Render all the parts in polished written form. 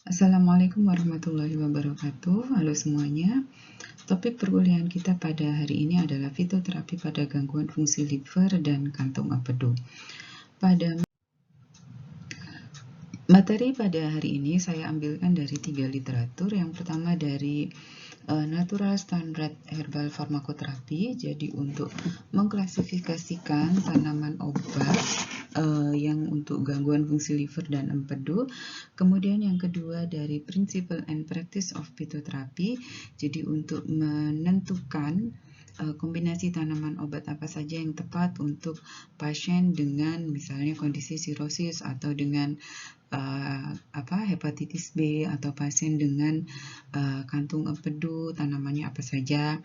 Assalamualaikum warahmatullahi wabarakatuh. Halo semuanya. Topik perkuliahan kita pada hari ini adalah fitoterapi pada gangguan fungsi liver dan kantung empedu. Pada materi pada hari ini saya ambilkan dari 3 literatur. Yang pertama dari Natural Standard Herbal Pharmacotherapy, jadi untuk mengklasifikasikan tanaman obat yang untuk gangguan fungsi liver dan empedu. Kemudian yang kedua dari Principle and Practice of Phytotherapy, jadi untuk menentukan kombinasi tanaman obat apa saja yang tepat untuk pasien dengan misalnya kondisi sirosis atau dengan hepatitis B atau pasien dengan kantung empedu, tanamannya apa saja.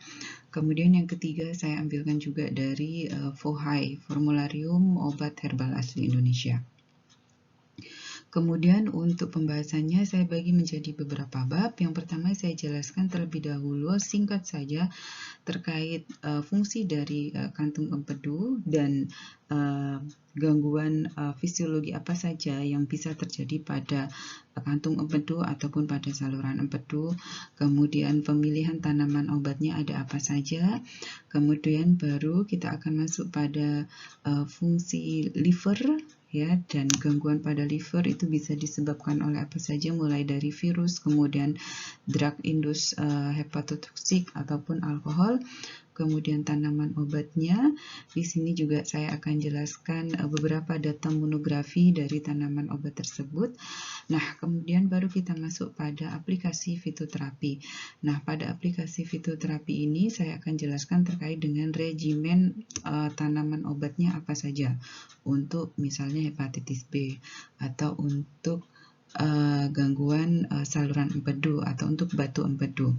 Kemudian yang ketiga saya ambilkan juga dari FOHAI, Formularium Obat Herbal Asli Indonesia. Kemudian untuk pembahasannya saya bagi menjadi beberapa bab. Yang pertama saya jelaskan terlebih dahulu singkat saja terkait fungsi dari kantung empedu dan gangguan fisiologi apa saja yang bisa terjadi pada kantung empedu ataupun pada saluran empedu. Kemudian pemilihan tanaman obatnya ada apa saja. Kemudian baru kita akan masuk pada fungsi liver. Ya, dan gangguan pada liver itu bisa disebabkan oleh apa saja, mulai dari virus, kemudian drug induced hepatotoksik ataupun alkohol, kemudian tanaman obatnya. Di sini juga saya akan jelaskan beberapa data monografi dari tanaman obat tersebut. Nah, kemudian baru kita masuk pada aplikasi fitoterapi. Nah, pada aplikasi fitoterapi ini saya akan jelaskan terkait dengan regimen tanaman obatnya apa saja untuk misalnya hepatitis B atau untuk gangguan saluran empedu atau untuk batu empedu.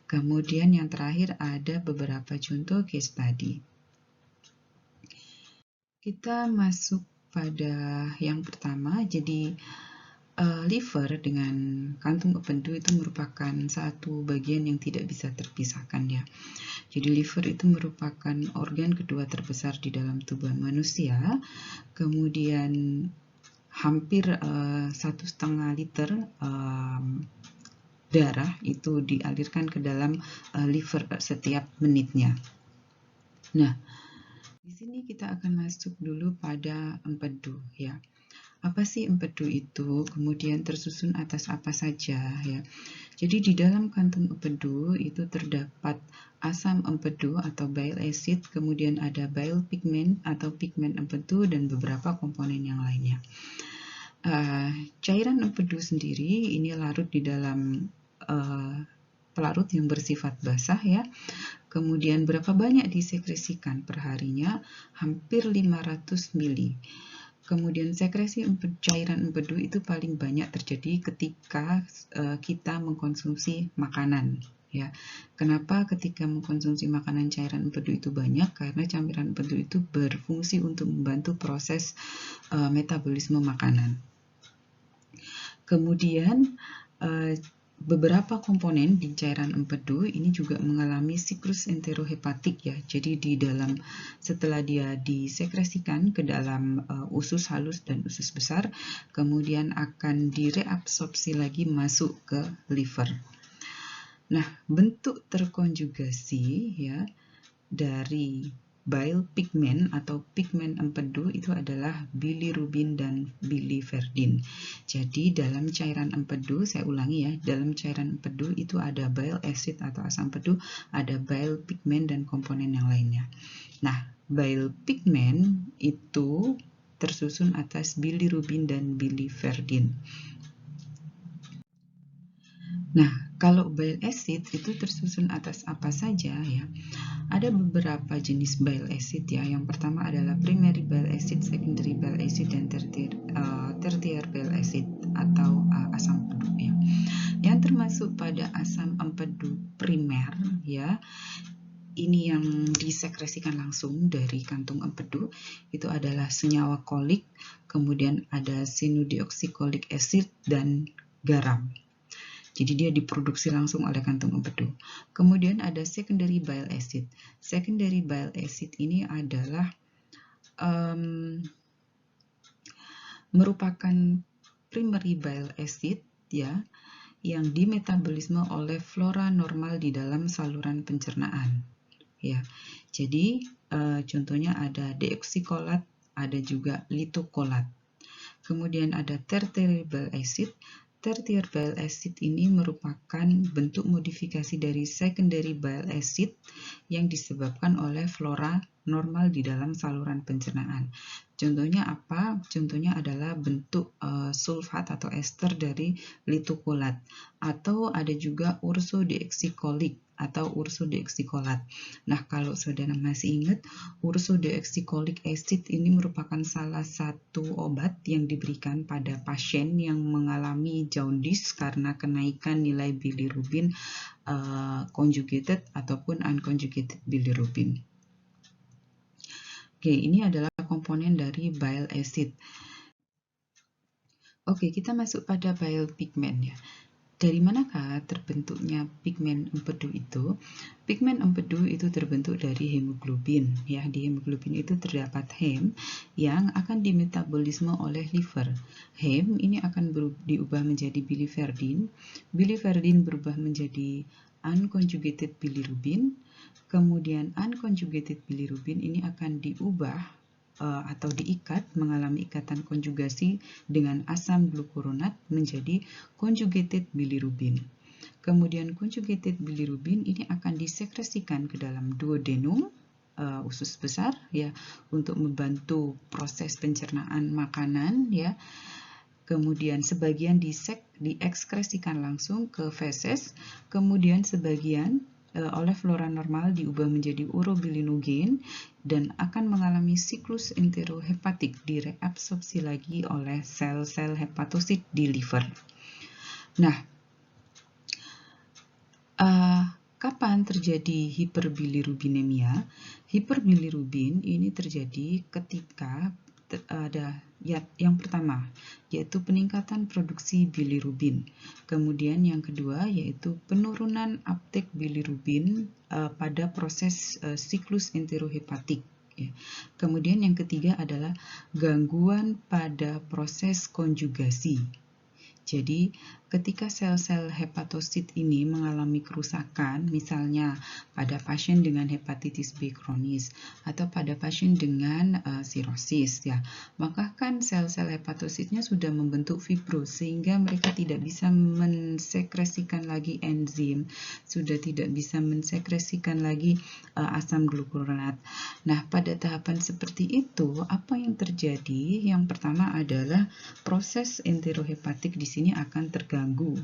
Kemudian yang terakhir ada beberapa contoh case study. Kita masuk pada yang pertama, jadi liver dengan kantung empedu itu merupakan satu bagian yang tidak bisa terpisahkan ya. Jadi liver itu merupakan organ kedua terbesar di dalam tubuh manusia. Kemudian hampir 1,5 liter darah itu dialirkan ke dalam liver setiap menitnya. Nah, di sini kita akan masuk dulu pada empedu ya. Apa sih empedu itu? Kemudian tersusun atas apa saja ya. Jadi di dalam kantung empedu itu terdapat asam empedu atau bile acid, kemudian ada bile pigment atau pigmen empedu dan beberapa komponen yang lainnya. Cairan empedu sendiri ini larut di dalam pelarut yang bersifat basah ya. Kemudian berapa banyak disekresikan per harinya? Hampir 500 mili. Kemudian sekresi cairan empedu itu paling banyak terjadi ketika kita mengkonsumsi makanan. Ya, kenapa ketika mengkonsumsi makanan cairan empedu itu banyak? Karena cairan empedu itu berfungsi untuk membantu proses metabolisme makanan. Kemudian beberapa komponen di cairan empedu ini juga mengalami siklus enterohepatik ya. Jadi di dalam setelah dia disekresikan ke dalam usus halus dan usus besar, kemudian akan direabsorpsi lagi masuk ke liver. Nah, bentuk terkonjugasi ya dari bile pigment atau pigmen empedu itu adalah bilirubin dan biliverdin. Jadi dalam cairan empedu, saya ulangi ya, dalam cairan empedu itu ada bile acid atau asam empedu, ada bile pigment dan komponen yang lainnya. Nah, bile pigment itu tersusun atas bilirubin dan biliverdin. Nah, kalau bile acid itu tersusun atas apa saja ya? Ada beberapa jenis bile acid ya. Yang pertama adalah primary bile acid, secondary bile acid, dan tertiary bile acid atau asam empedu ya. Yang termasuk pada asam empedu primer ya. Ini yang disekresikan langsung dari kantung empedu itu adalah senyawa kolik, kemudian ada sinudeoxycholic acid dan garam. Jadi dia diproduksi langsung oleh kantung empedu. Kemudian ada secondary bile acid. Secondary bile acid ini adalah merupakan primary bile acid ya yang dimetabolisme oleh flora normal di dalam saluran pencernaan. Ya, jadi contohnya ada deoksikolat, ada juga litokolat. Kemudian ada tertiary bile acid. Tertiary bile acid ini merupakan bentuk modifikasi dari secondary bile acid yang disebabkan oleh flora normal di dalam saluran pencernaan. Contohnya apa? Contohnya adalah bentuk sulfat atau ester dari litokolat, atau ada juga ursodeoxycholic atau ursodeoxycholat. Nah, kalau saudara masih ingat, ursodeoxycholic acid ini merupakan salah satu obat yang diberikan pada pasien yang mengalami jaundice karena kenaikan nilai bilirubin conjugated ataupun unconjugated bilirubin. Oke, ini adalah komponen dari bile acid. Oke, kita masuk pada bile pigment ya. Dari manakah terbentuknya pigmen empedu itu? Pigmen empedu itu terbentuk dari hemoglobin. Ya, di hemoglobin itu terdapat hem yang akan dimetabolisme oleh liver. Hem ini akan diubah menjadi biliverdin. Biliverdin berubah menjadi unconjugated bilirubin. Kemudian unconjugated bilirubin ini akan diubah atau diikat, mengalami ikatan konjugasi dengan asam glukuronat menjadi conjugated bilirubin. Kemudian conjugated bilirubin ini akan disekresikan ke dalam duodenum, usus besar ya, untuk membantu proses pencernaan makanan ya. Kemudian sebagian diekskresikan langsung ke feses, kemudian sebagian oleh flora normal diubah menjadi urobilinogen dan akan mengalami siklus enterohepatik, direabsorpsi lagi oleh sel-sel hepatosit di liver. Nah, kapan terjadi hiperbilirubinemia? Hiperbilirubin ini terjadi ketika ada yang pertama yaitu peningkatan produksi bilirubin. Kemudian yang kedua yaitu penurunan uptake bilirubin pada proses siklus enterohepatik. Ya. Kemudian yang ketiga adalah gangguan pada proses konjugasi. Jadi, ketika sel-sel hepatosit ini mengalami kerusakan, misalnya pada pasien dengan hepatitis B kronis atau pada pasien dengan sirosis, ya, maka kan sel-sel hepatositnya sudah membentuk fibrosis sehingga mereka tidak bisa mensekresikan lagi enzim, sudah tidak bisa mensekresikan lagi asam glukuronat. Nah, pada tahapan seperti itu, apa yang terjadi? Yang pertama adalah proses enterohepatik di sini akan terganggu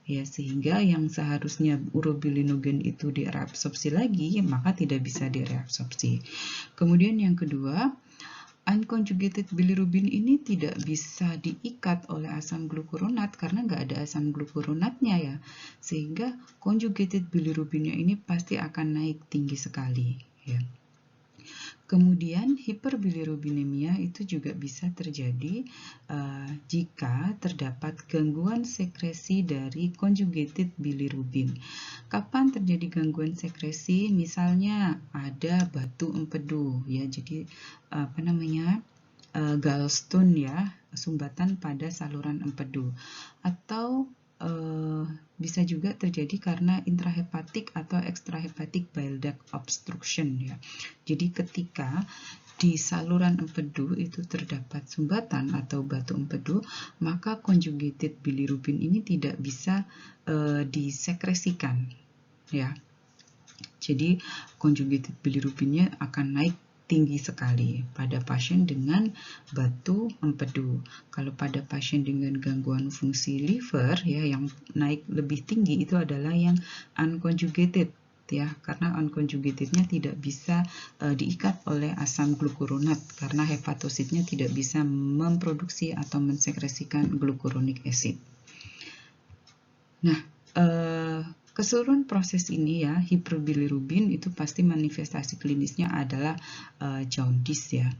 ya, sehingga yang seharusnya urobilinogen itu direabsorpsi lagi maka tidak bisa direabsorpsi. Kemudian yang kedua, unconjugated bilirubin ini tidak bisa diikat oleh asam glukuronat karena nggak ada asam glukuronatnya ya, sehingga conjugated bilirubinnya ini pasti akan naik tinggi sekali ya. Kemudian hiperbilirubinemia itu juga bisa terjadi jika terdapat gangguan sekresi dari conjugated bilirubin. Kapan terjadi gangguan sekresi? Misalnya ada batu empedu ya, jadi gallstone ya, sumbatan pada saluran empedu, atau bisa juga terjadi karena intrahepatik atau extrahepatic bile duct obstruction ya. Jadi ketika di saluran empedu itu terdapat sumbatan atau batu empedu, maka conjugated bilirubin ini tidak bisa disekresikan ya. Jadi conjugated bilirubinnya akan naik tinggi sekali pada pasien dengan batu empedu. Kalau pada pasien dengan gangguan fungsi liver ya, yang naik lebih tinggi itu adalah yang unconjugated ya, karena unconjugatednya tidak bisa diikat oleh asam glukuronat karena hepatositnya tidak bisa memproduksi atau mensekresikan glukuronic acid. Nah, keseluruhan proses ini ya, hiperbilirubin itu pasti manifestasi klinisnya adalah jaundice ya.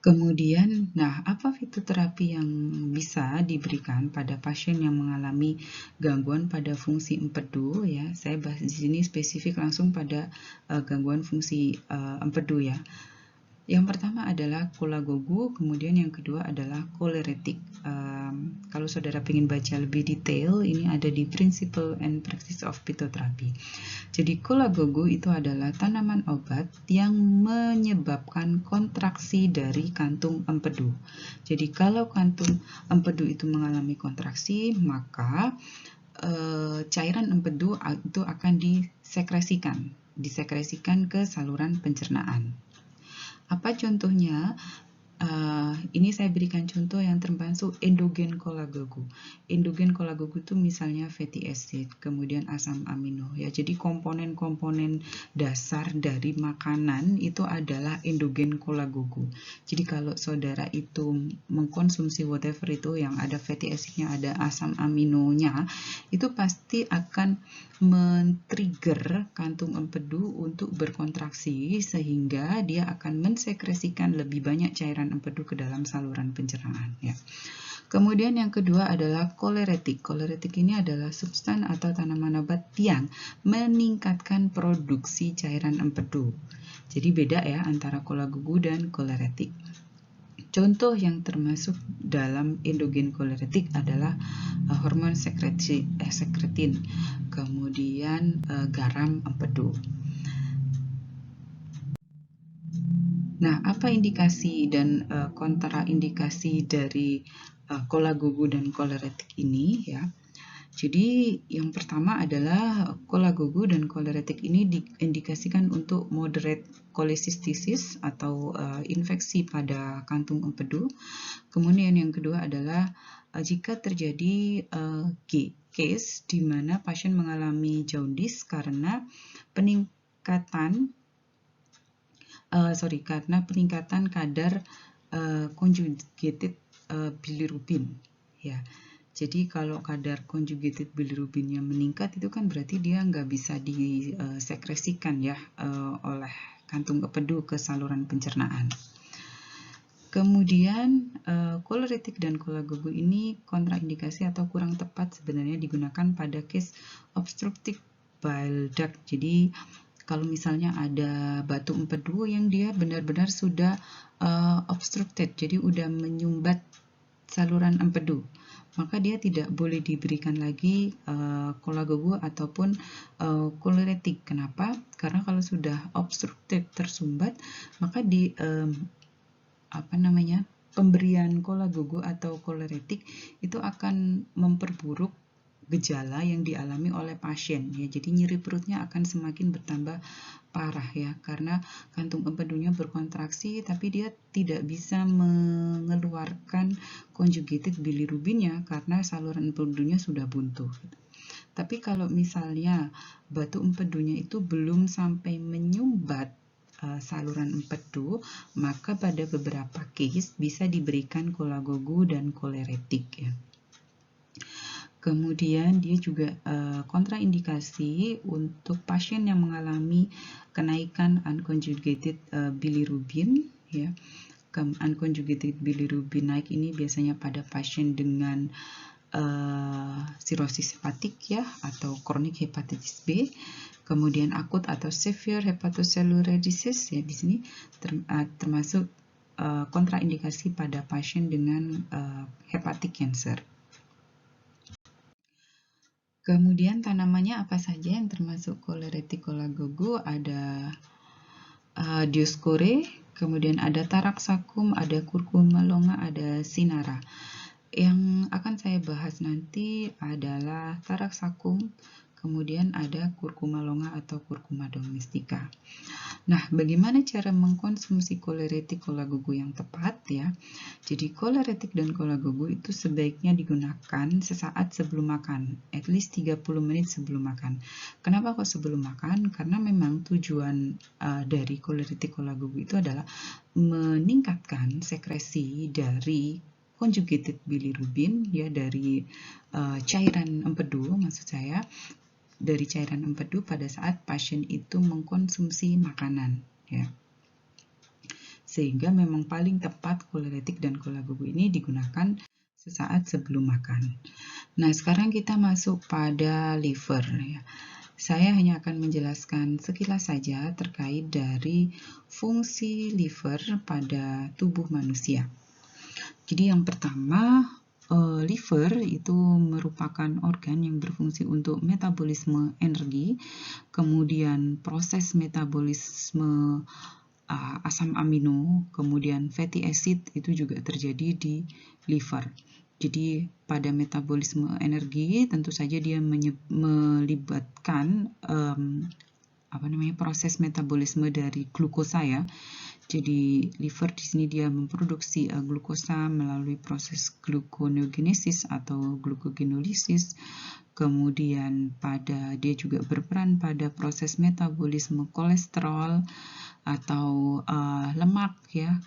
Kemudian, nah apa fitoterapi yang bisa diberikan pada pasien yang mengalami gangguan pada fungsi empedu ya? Saya bahas di sini spesifik langsung pada gangguan fungsi empedu ya. Yang pertama adalah kolagogu, kemudian yang kedua adalah koleretik. Kalau saudara ingin baca lebih detail, ini ada di Principle and Practice of Phytotherapy. Jadi kolagogu itu adalah tanaman obat yang menyebabkan kontraksi dari kantung empedu. Jadi kalau kantung empedu itu mengalami kontraksi, maka cairan empedu itu akan disekresikan ke saluran pencernaan. Apa contohnya? Ini saya berikan contoh yang termasuk endogen kolagogu. Endogen kolagogu itu misalnya fatty acid, kemudian asam amino. Ya, jadi komponen-komponen dasar dari makanan itu adalah endogen kolagogu. Jadi kalau saudara itu mengkonsumsi whatever itu yang ada fatty acidnya, ada asam aminonya, itu pasti akan men-trigger kantung empedu untuk berkontraksi sehingga dia akan mensekresikan lebih banyak cairan empedu ke dalam saluran pencernaan ya. Kemudian yang kedua adalah koleretik. Koleretik ini adalah substan atau tanaman obat yang meningkatkan produksi cairan empedu. Jadi beda ya antara kolagogu dan koleretik. Contoh yang termasuk dalam endogen koleretik adalah hormon sekretin, kemudian garam empedu. Nah, apa indikasi dan kontraindikasi dari kolagogu dan koleretik ini ya? Jadi yang pertama adalah kolagogu dan koleretik ini diindikasikan untuk moderate cholecystitis atau infeksi pada kantung empedu. Kemudian yang kedua adalah jika terjadi case di mana pasien mengalami jaundice karena peningkatan kadar conjugated bilirubin ya. Jadi kalau kadar conjugated bilirubinnya meningkat itu kan berarti dia nggak bisa disekresikan ya oleh kantung empedu ke saluran pencernaan. Kemudian koleretik dan kolagogu ini kontraindikasi atau kurang tepat sebenarnya digunakan pada case obstructive bile duct. Jadi kalau misalnya ada batu empedu yang dia benar-benar sudah obstructed, jadi udah menyumbat saluran empedu, maka dia tidak boleh diberikan lagi kolagogu ataupun koleretik. Kenapa? Karena kalau sudah obstructed tersumbat, maka pemberian kolagogu atau koleretik itu akan memperburuk gejala yang dialami oleh pasien ya. Jadi nyeri perutnya akan semakin bertambah parah ya, karena kantung empedunya berkontraksi tapi dia tidak bisa mengeluarkan conjugated bilirubinnya karena saluran empedunya sudah buntu. Tapi kalau misalnya batu empedunya itu belum sampai menyumbat saluran empedu, maka pada beberapa case bisa diberikan kolagogu dan koleretik ya. Kemudian dia juga kontraindikasi untuk pasien yang mengalami kenaikan unconjugated bilirubin ya. Unconjugated bilirubin naik ini biasanya pada pasien dengan sirosis hepatik ya atau chronic hepatitis B, kemudian akut atau severe hepatocellular disease ya, di sini termasuk kontraindikasi pada pasien dengan hepatic cancer. Kemudian tanamannya apa saja yang termasuk koleretik kolagogu? Ada Dioscure, kemudian ada Taraxacum, ada Curcuma longa, ada Cinara. Yang akan saya bahas nanti adalah Taraxacum, kemudian ada Curcuma longa atau Curcuma domestica. Nah, bagaimana cara mengkonsumsi koleretik kolagogu yang tepat ya? Jadi koleretik dan kolagogu itu sebaiknya digunakan sesaat sebelum makan, at least 30 menit sebelum makan. Kenapa kok sebelum makan? Karena memang tujuan dari koleretik kolagogu itu adalah meningkatkan sekresi dari conjugated bilirubin ya, dari cairan empedu maksud saya, dari cairan empedu pada saat pasien itu mengkonsumsi makanan ya. Sehingga memang paling tepat koleretik dan kolagogu ini digunakan sesaat sebelum makan. Nah, sekarang kita masuk pada liver ya. Saya hanya akan menjelaskan sekilas saja terkait dari fungsi liver pada tubuh manusia. Jadi yang pertama, liver itu merupakan organ yang berfungsi untuk metabolisme energi, kemudian proses metabolisme asam amino, kemudian fatty acid itu juga terjadi di liver. Jadi pada metabolisme energi tentu saja dia melibatkan proses metabolisme dari glukosa ya. Jadi liver di sini dia memproduksi glukosa melalui proses gluconeogenesis atau glucogenolisis. Kemudian dia juga berperan pada proses metabolisme kolesterol atau lemak ya.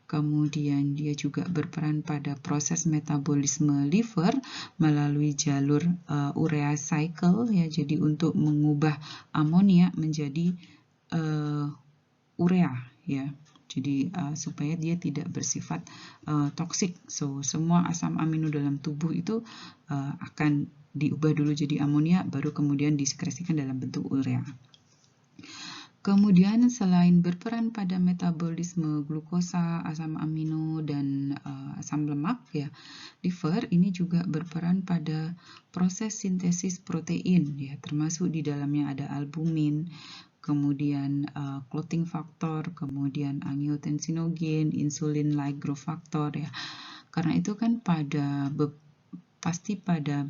Kemudian dia juga berperan pada proses metabolisme liver melalui jalur urea cycle ya. Jadi untuk mengubah amonia menjadi urea ya. Jadi supaya dia tidak bersifat toksik. So semua asam amino dalam tubuh itu akan diubah dulu jadi amonia, baru kemudian disekresikan dalam bentuk urea. Kemudian selain berperan pada metabolisme glukosa, asam amino, dan asam lemak ya, liver ini juga berperan pada proses sintesis protein ya, termasuk di dalamnya ada albumin, kemudian clotting factor, kemudian angiotensinogen, insulin-like growth factor ya. Karena itu kan pasti pada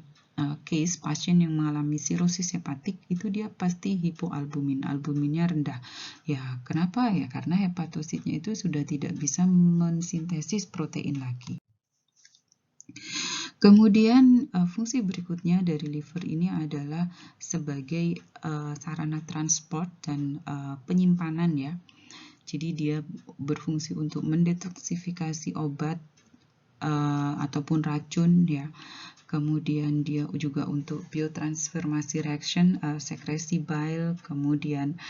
case pasien yang mengalami sirosis hepatik itu dia pasti hipoalbumin, albuminnya rendah. Ya, kenapa ya? Karena hepatositnya itu sudah tidak bisa mensintesis protein lagi. Kemudian fungsi berikutnya dari liver ini adalah sebagai sarana transport dan penyimpanan ya. Jadi dia berfungsi untuk mendetoksifikasi obat ataupun racun ya. Kemudian dia juga untuk biotransformasi reaction, sekresi bile, kemudian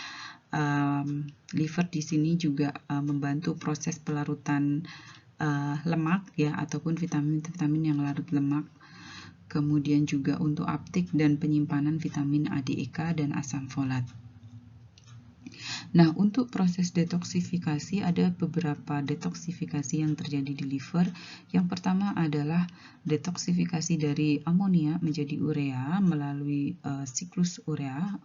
liver di sini juga membantu proses pelarutan lemak ya, ataupun vitamin-vitamin yang larut lemak. Kemudian juga untuk uptake dan penyimpanan vitamin A, D, E, K, dan asam folat. Nah, untuk proses detoksifikasi ada beberapa detoksifikasi yang terjadi di liver. Yang pertama adalah detoksifikasi dari amonia menjadi urea melalui siklus urea.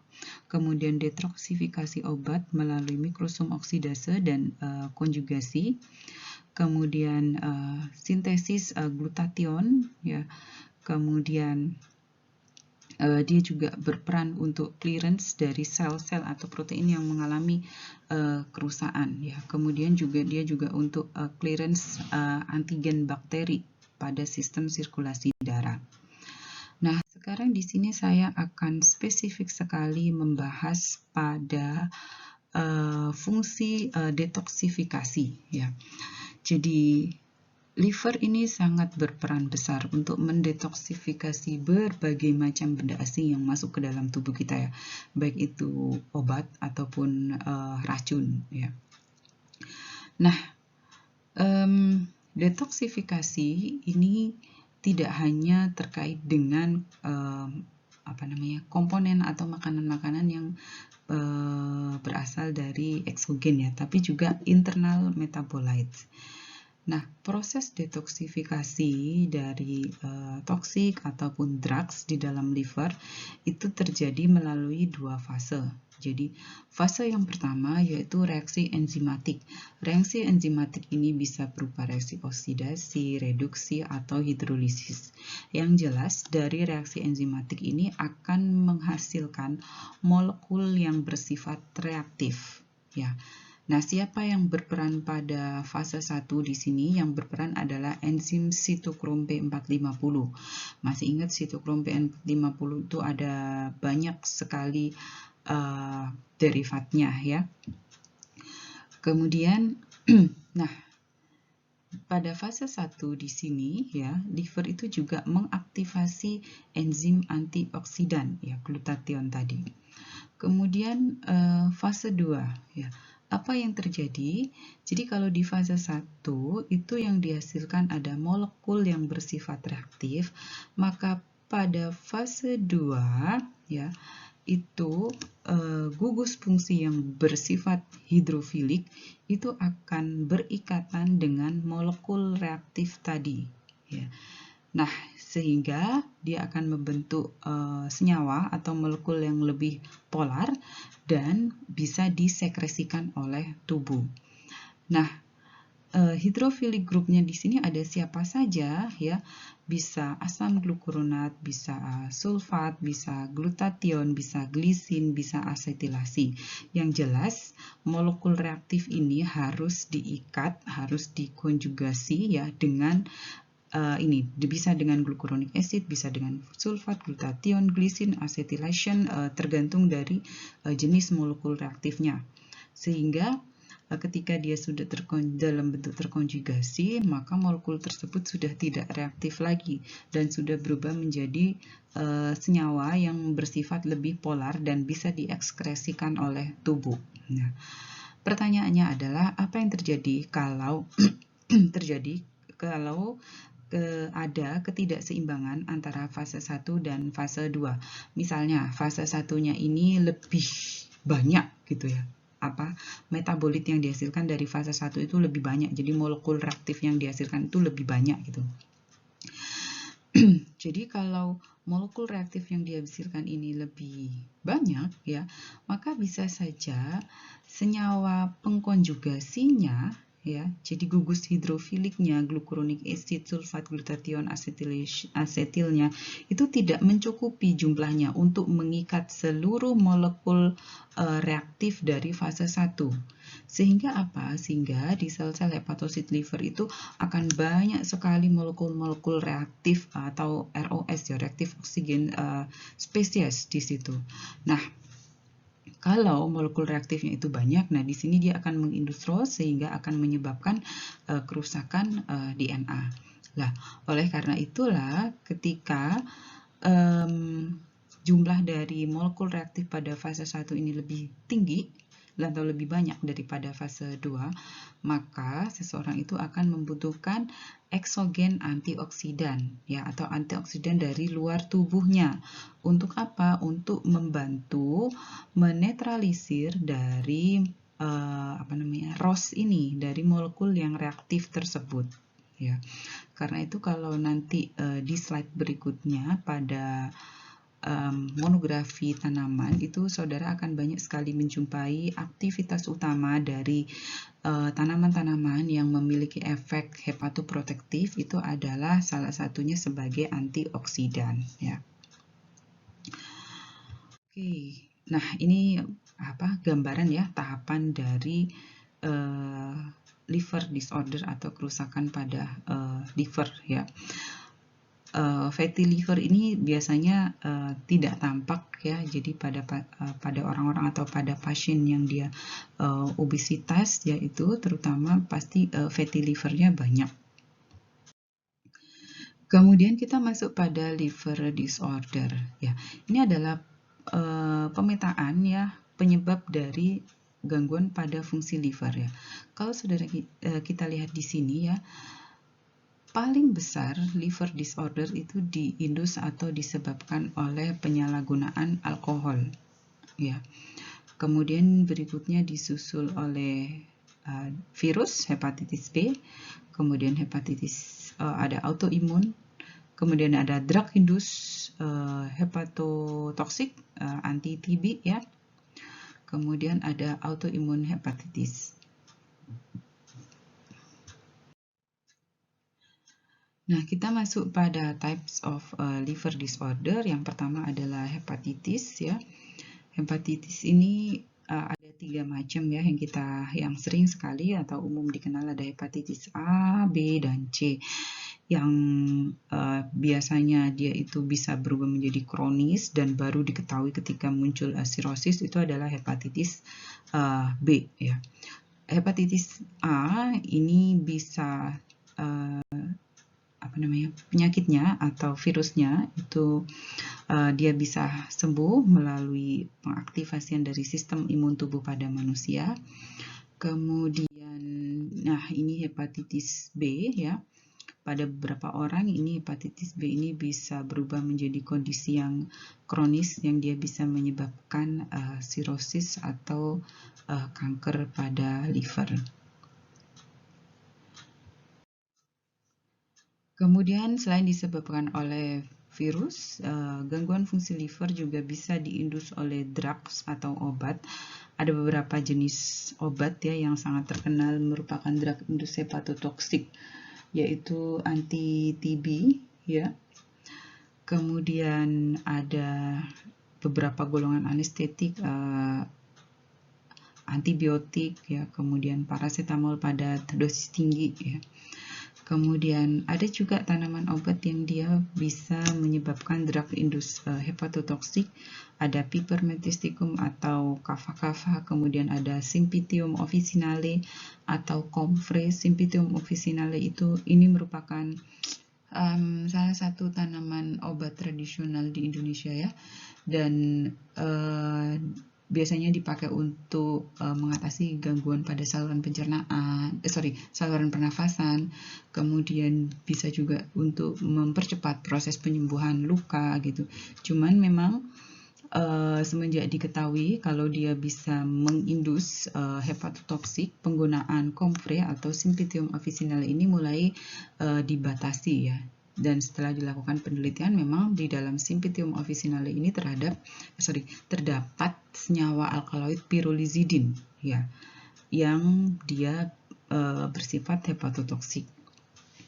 Kemudian detoksifikasi obat melalui mikrosum oksidase dan konjugasi. Kemudian sintesis glutathione ya. Kemudian dia juga berperan untuk clearance dari sel-sel atau protein yang mengalami kerusakan ya. Kemudian dia juga untuk clearance antigen bakteri pada sistem sirkulasi darah. Nah, sekarang di sini saya akan spesifik sekali membahas pada fungsi detoksifikasi ya. Jadi liver ini sangat berperan besar untuk mendetoksifikasi berbagai macam benda asing yang masuk ke dalam tubuh kita ya, baik itu obat ataupun racun ya. Nah, detoksifikasi ini tidak hanya terkait dengan komponen atau makanan-makanan yang berasal dari eksogen ya, tapi juga internal metabolites. Nah, proses detoksifikasi dari toksik ataupun drugs di dalam liver itu terjadi melalui dua fase. Jadi, fase yang pertama yaitu reaksi enzimatik. Reaksi enzimatik ini bisa berupa reaksi oksidasi, reduksi, atau hidrolisis. Yang jelas, dari reaksi enzimatik ini akan menghasilkan molekul yang bersifat reaktif. Ya. Nah, siapa yang berperan pada fase 1 di sini? Yang berperan adalah enzim sitokrom P450. Masih ingat sitokrom P450 itu ada banyak sekali derivatnya ya. Kemudian nah, pada fase 1 di sini ya, liver itu juga mengaktifasi enzim antioksidan ya, glutathione tadi. Kemudian fase 2 ya. Apa yang terjadi? Jadi kalau di fase 1 itu yang dihasilkan ada molekul yang bersifat reaktif, maka pada fase 2 ya, itu gugus fungsi yang bersifat hidrofilik itu akan berikatan dengan molekul reaktif tadi, ya. Nah, sehingga dia akan membentuk senyawa atau molekul yang lebih polar dan bisa disekresikan oleh tubuh. Nah, hidrofilik grupnya di sini ada siapa saja, ya? Bisa asam glukuronat, bisa sulfat, bisa glutation, bisa glisin, bisa asetilasi. Yang jelas, molekul reaktif ini harus diikat, harus dikonjugasi, ya, dengan ini bisa dengan glucuronic acid, bisa dengan sulfat, glutation, glisin, acetylation, tergantung dari jenis molekul reaktifnya. Sehingga ketika dia sudah dalam bentuk terkonjugasi, maka molekul tersebut sudah tidak reaktif lagi dan sudah berubah menjadi senyawa yang bersifat lebih polar dan bisa diekskresikan oleh tubuh. Nah, pertanyaannya adalah apa yang terjadi kalau ada ketidakseimbangan antara fase 1 dan fase 2. Misalnya, fase 1-nya ini lebih banyak gitu ya. Metabolit yang dihasilkan dari fase 1 itu lebih banyak. Jadi molekul reaktif yang dihasilkan itu lebih banyak gitu. Jadi kalau molekul reaktif yang dihasilkan ini lebih banyak ya, maka bisa saja senyawa pengkonjugasinya ya, jadi gugus hidrofiliknya, glucuronic acid, sulfat, glutation, asetilnya itu tidak mencukupi jumlahnya untuk mengikat seluruh molekul reaktif dari fase 1. Sehingga apa? Sehingga di sel-sel hepatosit liver itu akan banyak sekali molekul-molekul reaktif atau ROS ya, reaktif oksigen spesies di situ. Nah, kalau molekul reaktifnya itu banyak, nah di sini dia akan mengindustros sehingga akan menyebabkan kerusakan DNA. Nah, oleh karena itulah ketika jumlah dari molekul reaktif pada fase 1 ini lebih tinggi atau lebih banyak daripada fase 2, maka seseorang itu akan membutuhkan eksogen antioksidan ya, atau antioksidan dari luar tubuhnya. Untuk apa? Untuk membantu menetralisir dari ROS ini, dari molekul yang reaktif tersebut ya. Karena itu kalau nanti di slide berikutnya pada monografi tanaman itu saudara akan banyak sekali menjumpai aktivitas utama dari tanaman-tanaman yang memiliki efek hepatoprotektif itu adalah salah satunya sebagai antioksidan ya. Oke, nah ini gambaran ya tahapan dari liver disorder atau kerusakan pada liver ya. Fatty liver ini biasanya tidak tampak ya, jadi pada orang-orang atau pada pasien yang dia obesitas yaitu terutama pasti fatty livernya banyak. Kemudian kita masuk pada liver disorder ya. Ini adalah pemetaan ya penyebab dari gangguan pada fungsi liver ya. Kalau saudara kita lihat di sini ya, paling besar liver disorder itu diindus atau disebabkan oleh penyalahgunaan alkohol ya. Kemudian berikutnya disusul oleh virus hepatitis B, kemudian hepatitis ada autoimun, kemudian ada drug induced hepatotoxic anti TB ya. Kemudian ada autoimun hepatitis. Nah, kita masuk pada types of liver disorder. Yang pertama adalah hepatitis ya. Hepatitis ini ada 3 macam ya yang sering sekali atau umum dikenal, ada hepatitis A, B, dan C. Yang biasanya dia itu bisa berubah menjadi kronis dan baru diketahui ketika muncul sirosis itu adalah hepatitis B ya. Hepatitis A ini bisa penyakitnya atau virusnya itu dia bisa sembuh melalui pengaktifasian dari sistem imun tubuh pada manusia. Kemudian, nah ini hepatitis B ya. pada beberapa orang ini hepatitis B ini bisa berubah menjadi kondisi yang kronis yang dia bisa menyebabkan sirosis atau kanker pada liver. Kemudian selain disebabkan oleh virus, gangguan fungsi liver juga bisa diindus oleh drugs atau obat. Ada beberapa jenis obat ya yang sangat terkenal merupakan drug induced hepatotoxic, yaitu anti-TB ya. Kemudian ada beberapa golongan anestetik, antibiotik ya, kemudian paracetamol pada dosis tinggi ya. Kemudian ada juga tanaman obat yang dia bisa menyebabkan drug induced hepatotoxic. Ada Pipermethysticum atau Kava-Kava, kemudian ada Symphytium officinale atau Comfrey. Symphytium officinale ini merupakan salah satu tanaman obat tradisional di Indonesia ya, dan biasanya dipakai untuk mengatasi gangguan pada saluran pencernaan, saluran pernafasan. Kemudian bisa juga untuk mempercepat proses penyembuhan luka gitu. Cuman memang semenjak diketahui kalau dia bisa mengindus hepatotoksik, penggunaan Comfrey atau Symphytium officinale ini mulai dibatasi ya. Dan setelah dilakukan penelitian, memang di dalam Symphytium officinale ini terdapat senyawa alkaloid pyrrolizidin ya, yang dia bersifat hepatotoksik.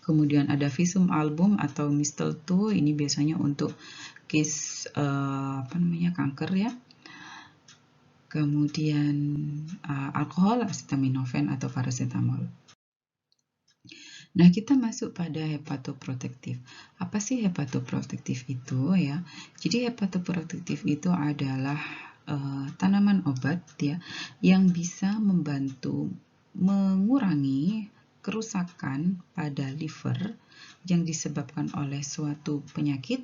Kemudian ada Visum album atau mistletoe, ini biasanya untuk case kanker ya. Kemudian alkohol, acetaminophen atau paracetamol. Nah, kita masuk pada hepatoprotektif. Apa sih hepatoprotektif itu ya? Jadi hepatoprotektif itu adalah tanaman obat ya yang bisa membantu mengurangi kerusakan pada liver yang disebabkan oleh suatu penyakit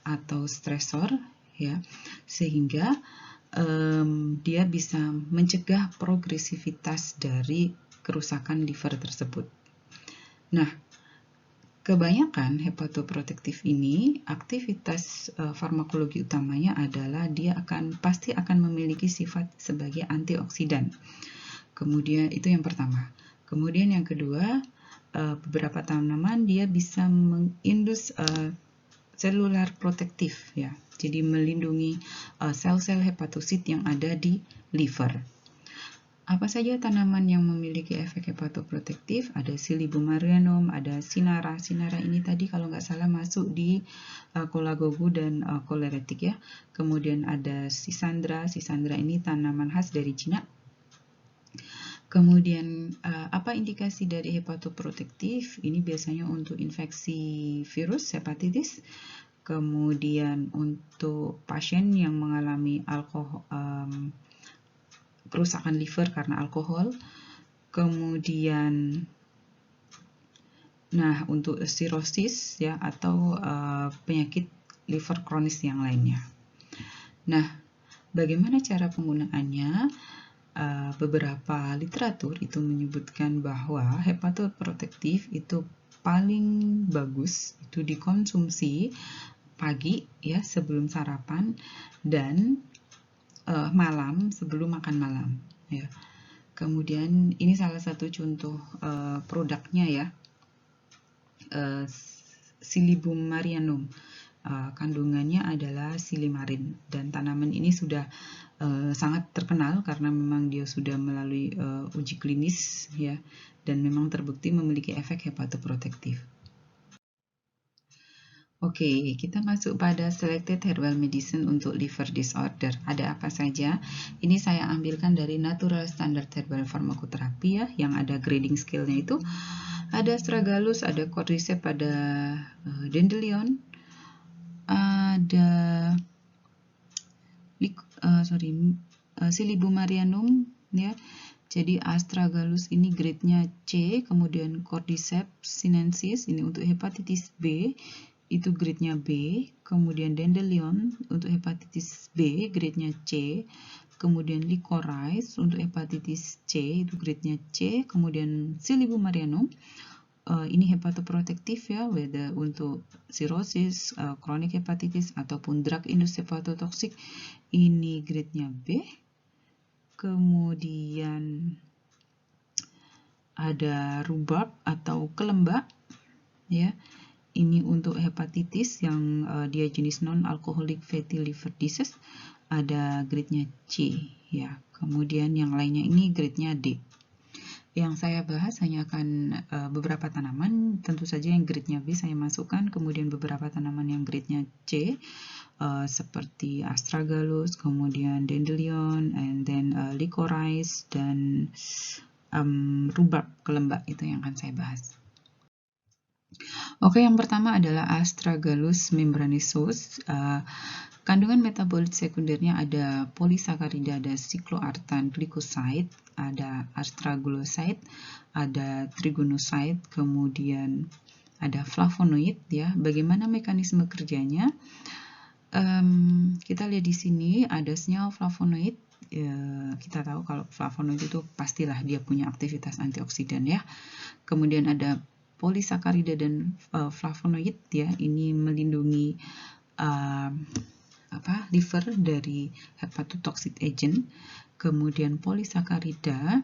atau stresor ya, sehingga dia bisa mencegah progresivitas dari kerusakan liver tersebut. Nah, kebanyakan hepatoprotektif ini aktivitas farmakologi utamanya adalah dia pasti akan memiliki sifat sebagai antioksidan. Kemudian itu yang pertama. Kemudian yang kedua, beberapa tanaman dia bisa mengindus selular protektif ya. Jadi melindungi sel-sel hepatosit yang ada di liver. Apa saja tanaman yang memiliki efek hepatoprotektif? Ada Silybum marianum, ada Sinara. Sinara ini tadi kalau nggak salah masuk di Colagogu dan Coleretic ya. Kemudian ada Schisandra. Schisandra ini tanaman khas dari Cina. Kemudian apa indikasi dari hepatoprotektif? Ini biasanya untuk infeksi virus hepatitis. Kemudian untuk pasien yang mengalami kerusakan liver karena alkohol. Kemudian untuk sirosis ya atau penyakit liver kronis yang lainnya. Nah, bagaimana cara penggunaannya? Beberapa literatur itu menyebutkan bahwa hepatoprotektif itu paling bagus itu dikonsumsi pagi ya sebelum sarapan dan malam sebelum makan malam ya. Kemudian ini salah satu contoh produknya ya, Silybum marianum. Kandungannya adalah silimarin dan tanaman ini sudah sangat terkenal karena memang dia sudah melalui uji klinis ya, dan memang terbukti memiliki efek hepatoprotektif. Oke, kita masuk pada selected herbal medicine untuk liver disorder. Ada apa saja? Ini saya ambilkan dari Natural Standard Herbal Pharmacotherapy ya, yang ada grading scale-nya itu. Ada astragalus, ada cordyceps, ada dandelion, ada Silybum marianum ya. Jadi astragalus ini grade-nya C, kemudian cordyceps sinensis ini untuk hepatitis B itu grade-nya B, kemudian dandelion untuk hepatitis B grade-nya C, kemudian licorice untuk hepatitis C itu grade-nya C, kemudian Silybum marianum ini hepatoprotektif ya, whether untuk cirrhosis, chronic hepatitis ataupun drug-induced hepatotoxic, ini grade-nya B. Kemudian ada rhubarb atau kelembak ya. Ini untuk hepatitis yang dia jenis non-alcoholic fatty liver disease, ada grade-nya C ya. Kemudian yang lainnya ini grade-nya D. Yang saya bahas hanya akan beberapa tanaman, tentu saja yang grade-nya B saya masukkan, kemudian beberapa tanaman yang grade-nya C, seperti astragalus, kemudian dandelion, and then licorice, dan rhubarb, kelembak, itu yang akan saya bahas. Oke, yang pertama adalah Astragalus membranosus. Kandungan metabolit sekundernya ada polisakarida, ada sikloartan glycoside, ada astragaloside, ada trigonoside, kemudian ada flavonoid ya. Bagaimana mekanisme kerjanya? Kita lihat di sini ada senyawa flavonoid. Kita tahu kalau flavonoid itu pastilah dia punya aktivitas antioksidan ya. Kemudian ada polisakarida dan flavonoid ya, ini melindungi liver dari hepatotoxic agent. Kemudian polisakarida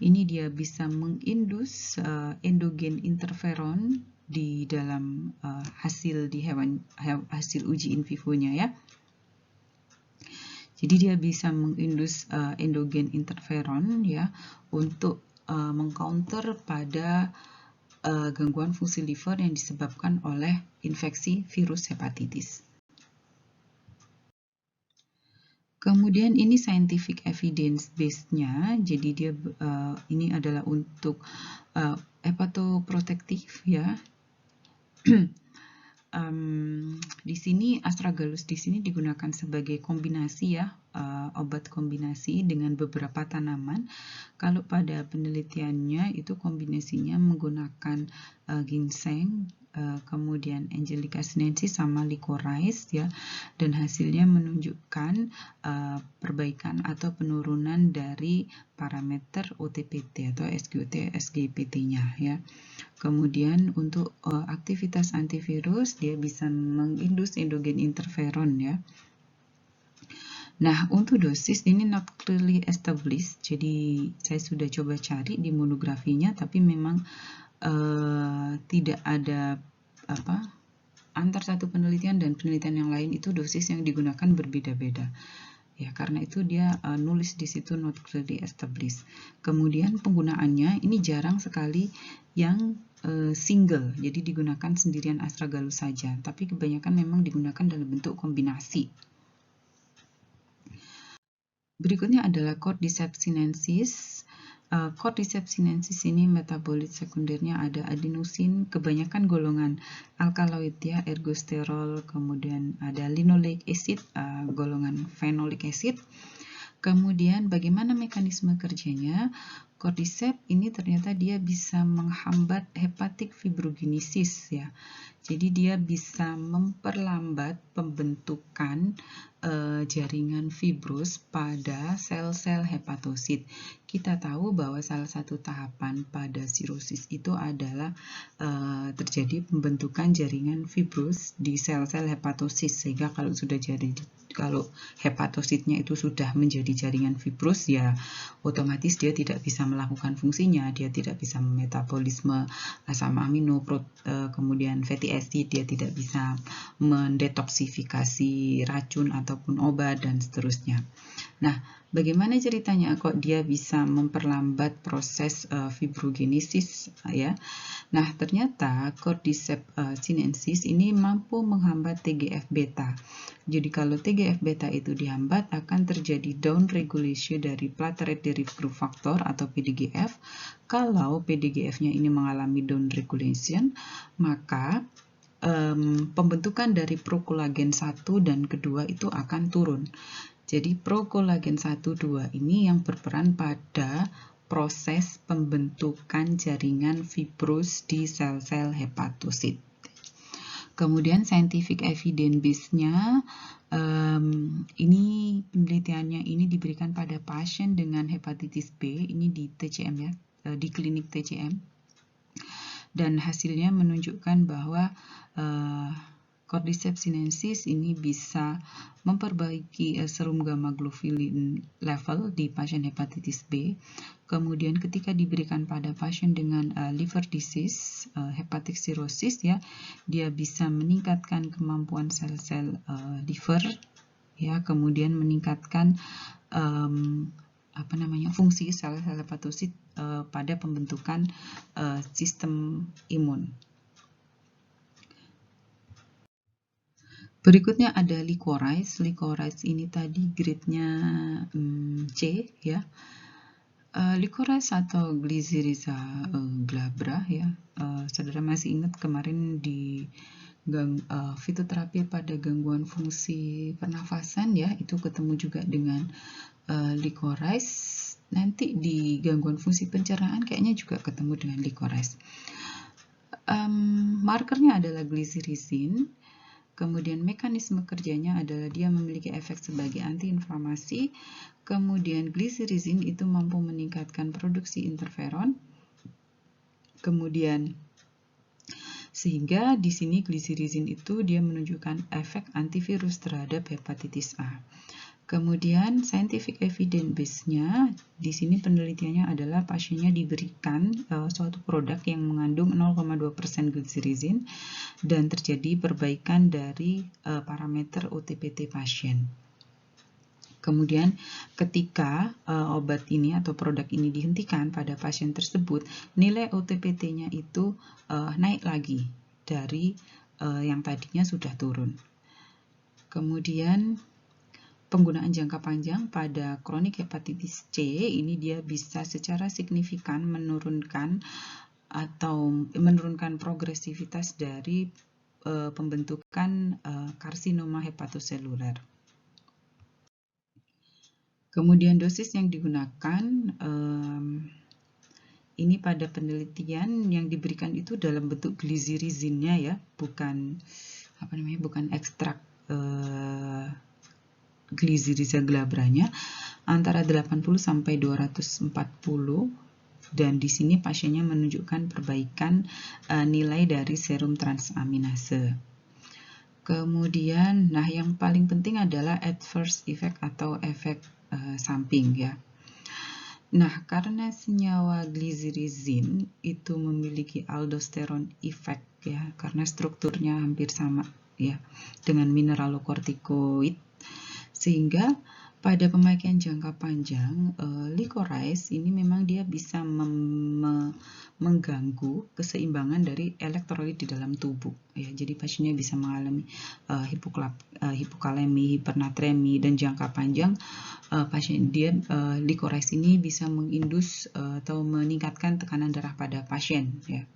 ini dia bisa mengindus endogen interferon di dalam hasil uji in vivonya ya. Jadi dia bisa mengindus endogen interferon ya untuk mengcounter pada gangguan fungsi liver yang disebabkan oleh infeksi virus hepatitis. Kemudian ini scientific evidence base-nya, jadi dia ini adalah untuk hepatoprotektif ya. Di sini astragalus di sini digunakan sebagai kombinasi ya, obat kombinasi dengan beberapa tanaman. Kalau pada penelitiannya itu kombinasinya menggunakan ginseng, kemudian Angelica sinensis sama licorice ya, dan hasilnya menunjukkan perbaikan atau penurunan dari parameter OTPT atau SGOT SGPT-nya ya. Kemudian untuk aktivitas antivirus dia bisa mengindus endogen interferon ya. Nah, untuk dosis ini not clearly established, jadi saya sudah coba cari di monografinya, tapi memang tidak ada antar satu penelitian dan penelitian yang lain itu dosis yang digunakan berbeda-beda. Ya, karena itu dia nulis di situ not clearly established. Kemudian penggunaannya ini jarang sekali yang single, jadi digunakan sendirian astragalus saja, tapi kebanyakan memang digunakan dalam bentuk kombinasi. Berikutnya adalah Cordyceps sinensis. Cordyceps sinensis ini metabolit sekundernya ada adenosin, kebanyakan golongan alkaloid ya, ergosterol, kemudian ada linoleic acid, golongan phenolic acid. Kemudian bagaimana mekanisme kerjanya? Cordyceps ini ternyata dia bisa menghambat hepatic fibrogenesis ya. Jadi dia bisa memperlambat pembentukan jaringan fibrus pada sel-sel hepatosit. Kita tahu bahwa salah satu tahapan pada sirosis itu adalah terjadi pembentukan jaringan fibrus di sel-sel hepatosit, sehingga kalau hepatositnya itu sudah menjadi jaringan fibrus ya otomatis dia tidak bisa melakukan fungsinya, dia tidak bisa metabolisme asam amino, kemudian fatty acid, dia tidak bisa mendetoksifikasi racun ataupun obat dan seterusnya. Nah, bagaimana ceritanya kok dia bisa memperlambat proses fibrogenesis ya? Nah, ternyata Cordyceps sinensis ini mampu menghambat TGF beta. Jadi kalau TGF beta itu dihambat akan terjadi down regulation dari platelet derived growth factor atau PDGF. Kalau PDGF-nya ini mengalami down regulation, maka pembentukan dari prokolagen 1 dan kedua itu akan turun. Jadi prokolagen 1, 2 ini yang berperan pada proses pembentukan jaringan fibrus di sel-sel hepatosit. Kemudian scientific evidence base-nya, ini penelitiannya ini diberikan pada pasien dengan hepatitis B, ini di TCM ya, di klinik TCM. dan hasilnya menunjukkan bahwa Cordyceps sinensis ini bisa memperbaiki serum gamma globulin level di pasien hepatitis B. Kemudian ketika diberikan pada pasien dengan liver disease, hepatic cirrhosis ya, dia bisa meningkatkan kemampuan sel-sel liver ya, kemudian meningkatkan fungsi sel-sel hepatosit pada pembentukan sistem imun. Berikutnya ada licorice. Licorice ini tadi grade-nya C ya. Licorice atau Glycyrrhiza glabra ya. Saudara masih ingat kemarin di fitoterapi pada gangguan fungsi pernafasan ya, itu ketemu juga dengan licorice. Nanti di gangguan fungsi pencernaan kayaknya juga ketemu dengan licorice. Markernya adalah glycyrrhizin. Kemudian mekanisme kerjanya adalah dia memiliki efek sebagai antiinflamasi. Kemudian glycyrrhizin itu mampu meningkatkan produksi interferon. Kemudian sehingga di sini glycyrrhizin itu dia menunjukkan efek antivirus terhadap hepatitis A. Kemudian scientific evidence base-nya di sini penelitiannya adalah pasiennya diberikan suatu produk yang mengandung 0,2% glycyrrhizin dan terjadi perbaikan dari parameter OTPT pasien. Kemudian ketika obat ini atau produk ini dihentikan pada pasien tersebut, nilai OTPT-nya itu naik lagi dari yang tadinya sudah turun. Kemudian penggunaan jangka panjang pada kronik hepatitis C ini dia bisa secara signifikan menurunkan progresivitas dari pembentukan karsinoma hepatoseluler. Kemudian dosis yang digunakan ini pada penelitian yang diberikan itu dalam bentuk glycyrrhizinnya ya, bukan ekstrak Glycyrrhiza glabranya, antara 80 sampai 240, dan di sini pasiennya menunjukkan perbaikan nilai dari serum transaminase. Kemudian yang paling penting adalah adverse effect atau efek samping ya. Karena senyawa glycyrrhizin itu memiliki aldosteron effect ya, karena strukturnya hampir sama ya dengan mineralokortikoid, sehingga pada pemakaian jangka panjang licorice ini memang dia bisa mengganggu keseimbangan dari elektrolit di dalam tubuh ya. Jadi pasiennya bisa mengalami hipokalemi, hipernatremi, dan jangka panjang licorice ini bisa mengindus atau meningkatkan tekanan darah pada pasien ya.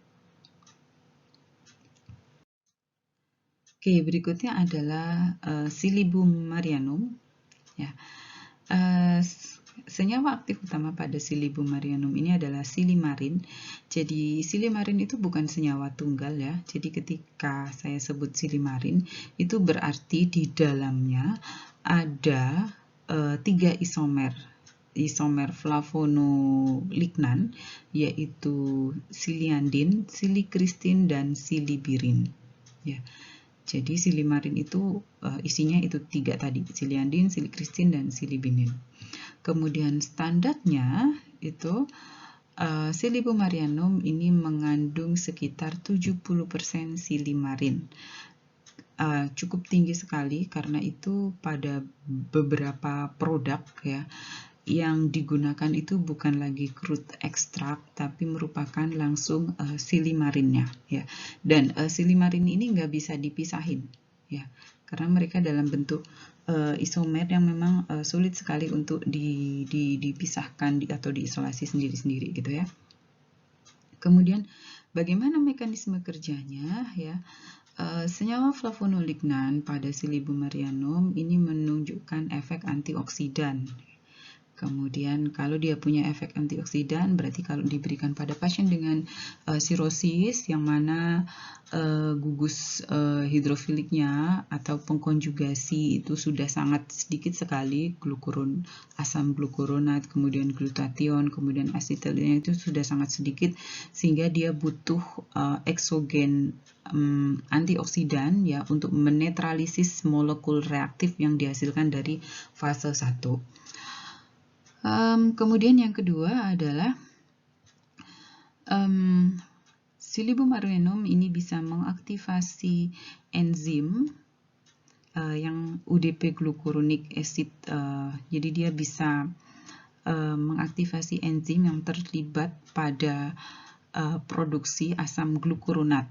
Oke, berikutnya adalah Silybum marianum. Ya. Senyawa aktif utama pada Silybum marianum ini adalah silimarin. Jadi silimarin itu bukan senyawa tunggal ya. Jadi ketika saya sebut silimarin itu berarti di dalamnya ada 3 isomer flavonolignan, yaitu siliandin, silikristin, dan silibirin ya. Jadi silimarin itu isinya itu 3 tadi, siliandin, silikristin, dan silibinin. Kemudian standarnya itu Silybum marianum ini mengandung sekitar 70% silimarin. Cukup tinggi sekali, karena itu pada beberapa produk ya yang digunakan itu bukan lagi crude ekstrak, tapi merupakan langsung silimarinnya ya. Dan silimarin ini nggak bisa dipisahin ya, karena mereka dalam bentuk isomer yang memang sulit sekali untuk dipisahkan atau diisolasi sendiri-sendiri gitu ya. Kemudian bagaimana mekanisme kerjanya ya? Senyawa flavonolignan pada Silybum marianum ini menunjukkan efek antioksidan. Kemudian kalau dia punya efek antioksidan, berarti kalau diberikan pada pasien dengan sirosis yang mana gugus hidrofiliknya atau pengkonjugasi itu sudah sangat sedikit sekali, asam glukuronat, kemudian glutathione, kemudian asetilnya itu sudah sangat sedikit, sehingga dia butuh eksogen antioksidan ya untuk menetralisis molekul reaktif yang dihasilkan dari fase 1. Kemudian yang kedua adalah Silybum arulenum ini bisa mengaktifasi enzim yang UDP glucuronic acid. Jadi dia bisa mengaktifasi enzim yang terlibat pada produksi asam glukuronat.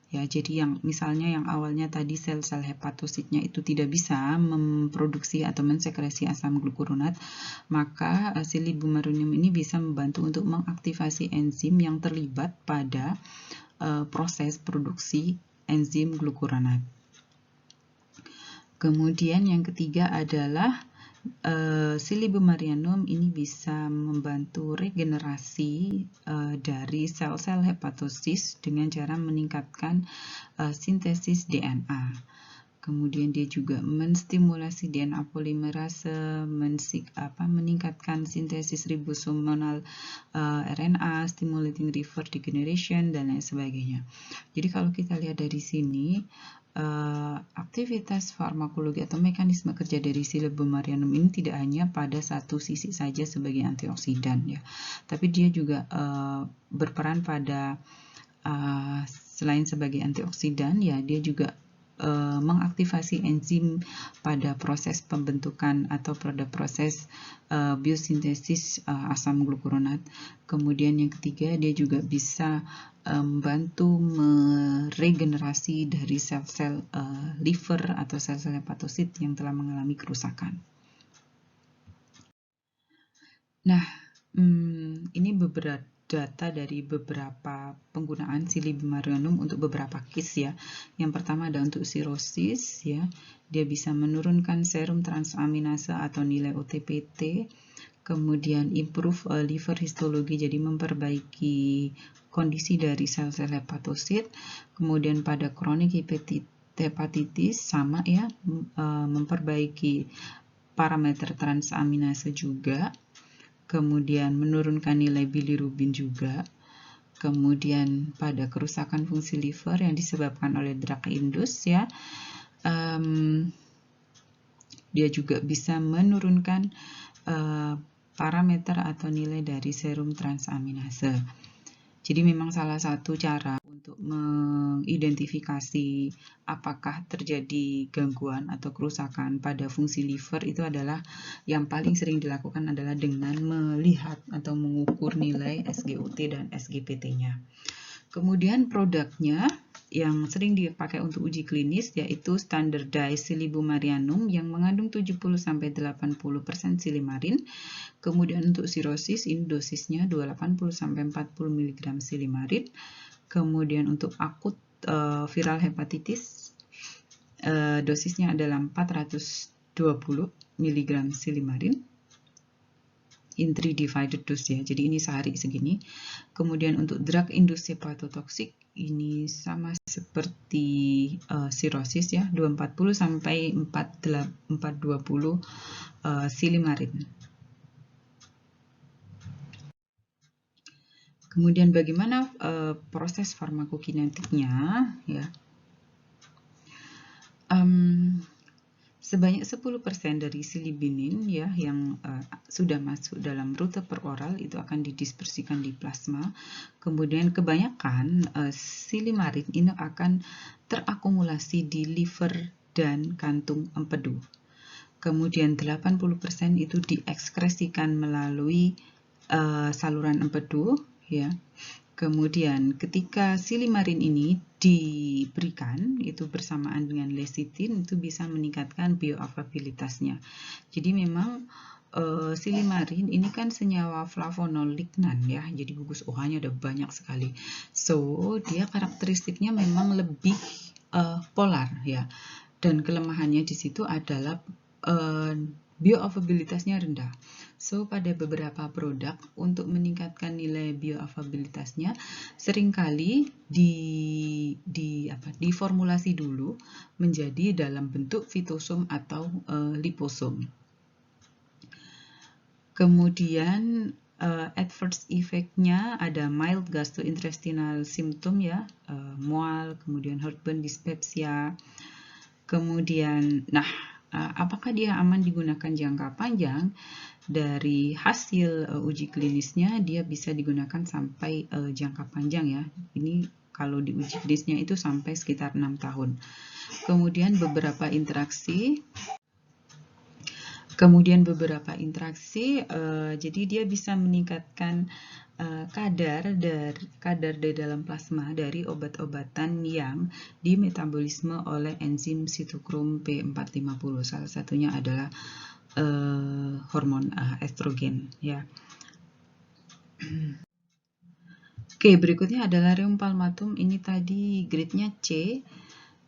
Ya, jadi yang misalnya yang awalnya tadi sel-sel hepatositnya itu tidak bisa memproduksi atau mensekresi asam glukuronat, maka Silybum arulenum ini bisa membantu untuk mengaktifasi enzim yang terlibat pada proses produksi enzim glukuronat. Kemudian yang ketiga adalah Silybum arulenum ini bisa membantu regenerasi dari sel-sel hepatosis dengan cara meningkatkan sintesis DNA. Kemudian dia juga menstimulasi DNA polimerase, meningkatkan sintesis ribosomal RNA, stimulating reverse degeneration, dan lain sebagainya. Jadi kalau kita lihat dari sini, aktivitas farmakologi atau mekanisme kerja dari Silybum arulenum ini tidak hanya pada satu sisi saja sebagai antioksidan ya, tapi dia juga berperan pada selain sebagai antioksidan ya, dia juga mengaktifasi enzim pada proses pembentukan atau pada proses biosintesis asam glukuronat. Kemudian yang ketiga, dia juga bisa membantu meregenerasi dari sel-sel liver atau sel-sel hepatosit yang telah mengalami kerusakan. Nah, ini beberapa data dari beberapa penggunaan Silybum arulenum untuk beberapa case ya. Yang pertama ada untuk sirosis ya, dia bisa menurunkan serum transaminase atau nilai OTPT, kemudian improve liver histologi, jadi memperbaiki kondisi dari sel-sel hepatosit. Kemudian pada chronic hepatitis sama ya, memperbaiki parameter transaminase juga. Kemudian menurunkan nilai bilirubin juga. Kemudian pada kerusakan fungsi liver yang disebabkan oleh drug induce ya, dia juga bisa menurunkan parameter atau nilai dari serum transaminase. Jadi memang salah satu cara untuk mengidentifikasi apakah terjadi gangguan atau kerusakan pada fungsi liver itu adalah yang paling sering dilakukan adalah dengan melihat atau mengukur nilai SGOT dan SGPT-nya. Kemudian produknya yang sering dipakai untuk uji klinis yaitu standardized Silybum arulenum yang mengandung 70-80% silimarin. Kemudian untuk sirosis ini dosisnya 280-40 mg silimarin. Kemudian untuk akut viral hepatitis dosisnya adalah 420 mg silimarin. In 3 divided dose ya, jadi ini sehari segini. Kemudian untuk drug induced hepatotoxic ini sama seperti sirosis ya, 240 sampai 420 silimarin. Kemudian bagaimana proses farmakokinetiknya ya? Sebanyak 10% dari silibinin ya yang sudah masuk dalam rute peroral itu akan didispersikan di plasma. Kemudian kebanyakan silimarin ini akan terakumulasi di liver dan kantung empedu. Kemudian 80% itu diekskresikan melalui saluran empedu ya. Kemudian ketika silimarin ini diberikan itu bersamaan dengan lecitin itu bisa meningkatkan bioavailabilitasnya. Jadi memang silimarin ini kan senyawa flavonol lignan ya. Jadi gugus OH-nya ada banyak sekali. So, dia karakteristiknya memang lebih polar ya. Dan kelemahannya di situ adalah bioavailabilitasnya rendah. So, pada beberapa produk, untuk meningkatkan nilai bioavailabilitasnya, seringkali diformulasi dulu menjadi dalam bentuk fitosom atau liposom. Kemudian adverse effect-nya ada mild gastrointestinal symptom ya, mual, kemudian heartburn, dyspepsia. Kemudian, apakah dia aman digunakan jangka panjang? Dari hasil uji klinisnya, dia bisa digunakan sampai jangka panjang ya. Ini kalau di uji klinisnya itu sampai sekitar 6 tahun. Kemudian beberapa interaksi, jadi dia bisa meningkatkan kadar di dalam plasma dari obat-obatan yang dimetabolisme oleh enzim sitokrom P450. Salah satunya adalah hormon estrogen ya. Oke, berikutnya adalah Rheum palmatum. Ini tadi grade-nya C.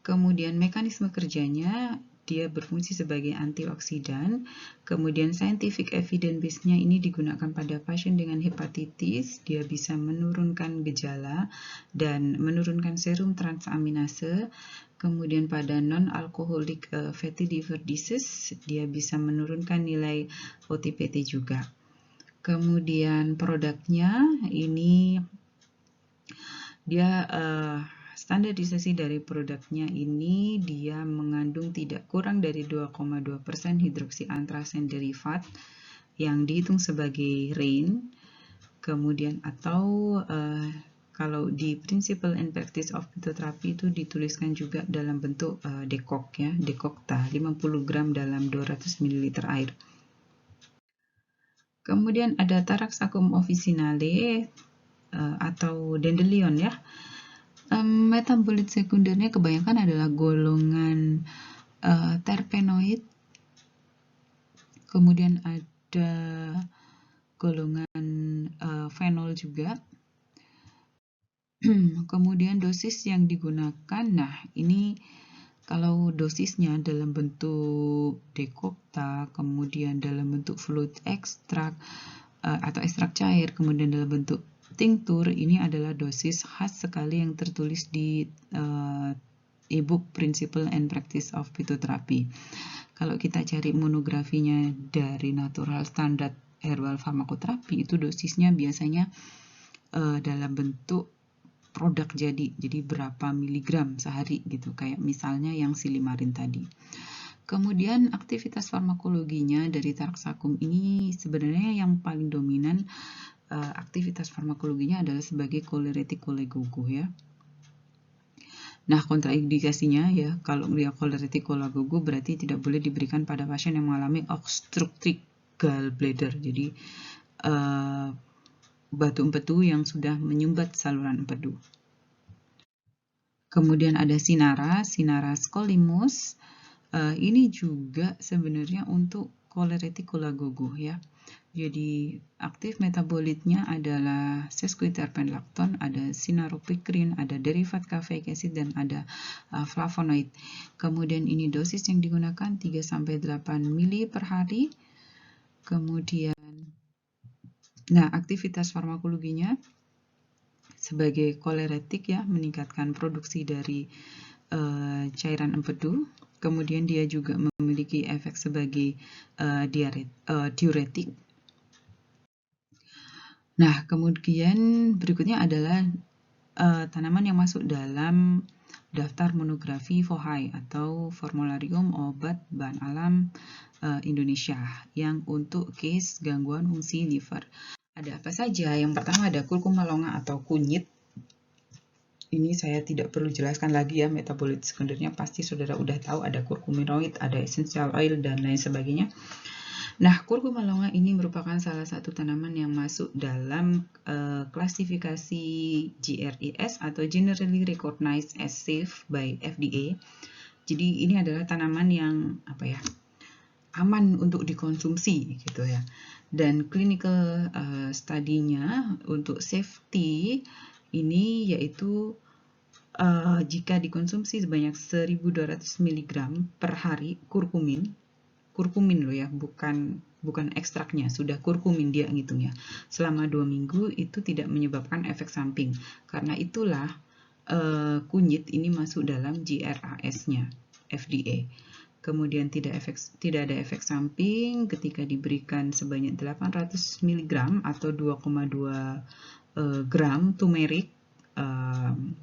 Kemudian mekanisme kerjanya, dia berfungsi sebagai antioksidan. Kemudian scientific evidence base-nya ini digunakan pada pasien dengan hepatitis. Dia bisa menurunkan gejala dan menurunkan serum transaminase. Kemudian pada non-alcoholic fatty liver disease, dia bisa menurunkan nilai OTPT juga. Kemudian produknya ini dia standarisasi dari produknya ini dia mengandung tidak kurang dari 2,2% hidroksiantrasen derivat yang dihitung sebagai RAIN. Kemudian atau kalau di Principle and Practice of Phytotherapy itu dituliskan juga dalam bentuk dekok ya, dekokta 50 gram dalam 200 ml air. Kemudian ada Taraxacum officinale atau dandelion ya. Metabolit sekundernya kebanyakan adalah golongan terpenoid, kemudian ada golongan fenol juga. Kemudian dosis yang digunakan, ini kalau dosisnya dalam bentuk dekokta, kemudian dalam bentuk fluid ekstrak atau ekstrak cair, kemudian dalam bentuk tinctur, ini adalah dosis khas sekali yang tertulis di e-book Principle and Practice of Phytotherapy. Kalau kita cari monografinya dari Natural Standard Herbal Pharmacotherapy, itu dosisnya biasanya dalam bentuk produk jadi berapa miligram sehari gitu, kayak misalnya yang silimarin tadi. Kemudian aktivitas farmakologinya dari Taraxacum ini sebenarnya yang paling dominan aktivitas farmakologinya adalah sebagai koleretik kolagogo ya. Nah, kontraindikasinya ya, kalau dia koleretik kolagogo berarti tidak boleh diberikan pada pasien yang mengalami obstructive gallbladder. Jadi batu empedu yang sudah menyumbat saluran empedu. Kemudian ada Sinara scolimus. Ini juga sebenarnya untuk koleretik kolagogo ya. Jadi aktif metabolitnya adalah sesquiterpenlacton, ada sinaropikrin, ada derivat caffeic acid, dan ada flavonoid. Kemudian ini dosis yang digunakan 3-8 mili per hari. Kemudian, aktivitas farmakologinya sebagai koleretik ya, meningkatkan produksi dari cairan empedu. Kemudian dia juga memiliki efek sebagai diuretik. Nah, kemudian berikutnya adalah tanaman yang masuk dalam daftar monografi FOHAI atau Formularium Obat Bahan Alam Indonesia yang untuk case gangguan fungsi liver. Ada apa saja? Yang pertama ada kurkuma longa atau kunyit. Ini saya tidak perlu jelaskan lagi ya, metabolit sekundernya pasti saudara udah tahu, ada kurkuminoid, ada essential oil, dan lain sebagainya. Nah, kurkuma longa ini merupakan salah satu tanaman yang masuk dalam klasifikasi GRES atau Generally Recognized as Safe by FDA. Jadi ini adalah tanaman yang aman untuk dikonsumsi gitu ya. Dan clinical study-nya untuk safety ini yaitu jika dikonsumsi sebanyak 1.200 mg per hari kurkumin, kurkumin loh ya, bukan ekstraknya, sudah kurkumin dia ngitungnya. Selama 2 minggu itu tidak menyebabkan efek samping. Karena itulah kunyit ini masuk dalam GRAS-nya FDA. Kemudian tidak ada efek samping ketika diberikan sebanyak 800 mg atau 2,2 gram turmeric.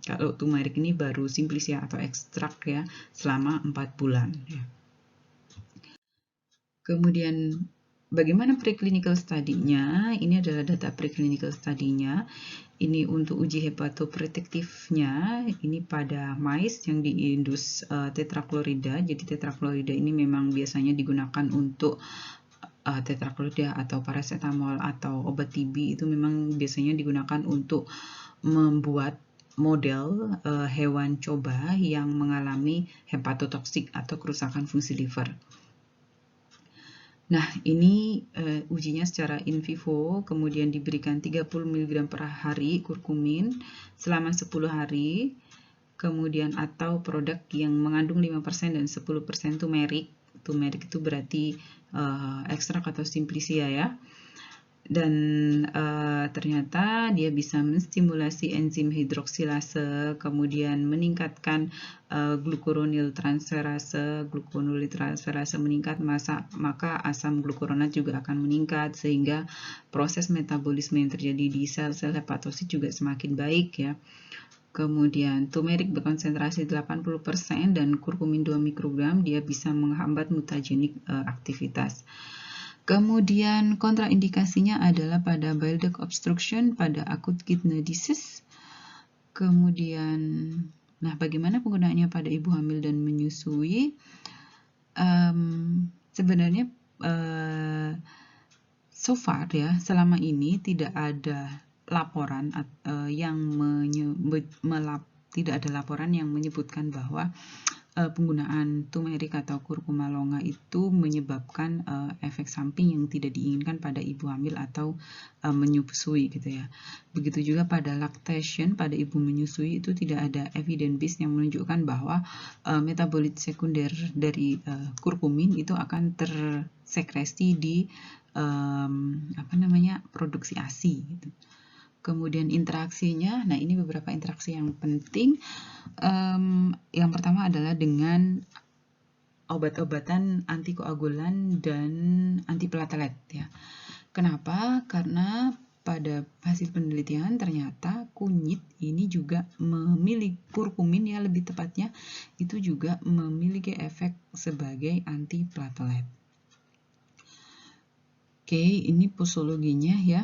Kalau turmeric ini baru simplicia atau ekstrak ya, selama 4 bulan ya. Kemudian bagaimana preclinical study-nya? Ini adalah data preclinical study-nya. Ini untuk uji hepatoprotektifnya, ini pada mice yang diindus tetraklorida. Jadi tetraklorida ini memang biasanya digunakan untuk tetraklorida atau paracetamol atau obat TB, itu memang biasanya digunakan untuk membuat model hewan coba yang mengalami hepatotoksik atau kerusakan fungsi liver. Nah, ini ujinya secara in vivo, kemudian diberikan 30 mg per hari kurkumin selama 10 hari, kemudian atau produk yang mengandung 5% dan 10% turmeric. Turmeric itu berarti ekstrak atau simplicia ya. Dan ternyata dia bisa menstimulasi enzim hidroksilase, kemudian meningkatkan glucuronil transferase. Glucuronil transferase meningkat, maka asam glucuronat juga akan meningkat, sehingga proses metabolisme yang terjadi di sel-sel hepatosit juga semakin baik ya. Kemudian turmeric berkonsentrasi 80% dan kurkumin 2 mikrogram, dia bisa menghambat mutagenik aktivitas. Kemudian kontraindikasinya adalah pada bile duct obstruction, pada acute kidney disease. Kemudian, nah bagaimana penggunaannya pada ibu hamil dan menyusui? Sebenarnya so far ya, selama ini tidak ada laporan tidak ada laporan yang menyebutkan bahwa penggunaan turmeric atau kurkuma longa itu menyebabkan efek samping yang tidak diinginkan pada ibu hamil atau menyusui gitu ya. Begitu juga pada lactation, pada ibu menyusui itu tidak ada evidence base yang menunjukkan bahwa metabolit sekunder dari kurkumin itu akan tersekresi di produksi ASI gitu. Kemudian interaksinya, nah ini beberapa interaksi yang penting. Yang pertama adalah dengan obat-obatan antikoagulan dan antiplatelet ya. Kenapa? Karena pada hasil penelitian ternyata kunyit ini juga memiliki, kurkumin ya lebih tepatnya, itu juga memiliki efek sebagai antiplatelet. Oke, ini posologinya ya,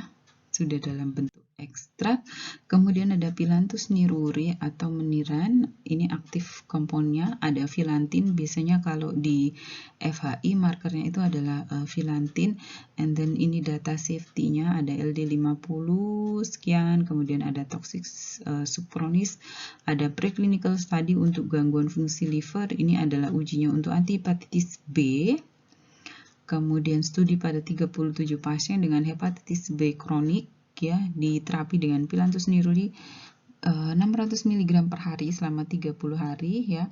sudah dalam bentuk ekstrak. Kemudian ada Phyllanthus niruri atau meniran, ini aktif komponnya, ada filantin, biasanya kalau di FHI markernya itu adalah filantin, and then ini data safety-nya ada LD50 sekian, kemudian ada toxic subchronis, ada preclinical study untuk gangguan fungsi liver, ini adalah ujinya untuk antihepatitis B. Kemudian studi pada 37 pasien dengan hepatitis B kronik ya, diterapi dengan Phyllanthus niruri 600 mg per hari selama 30 hari ya.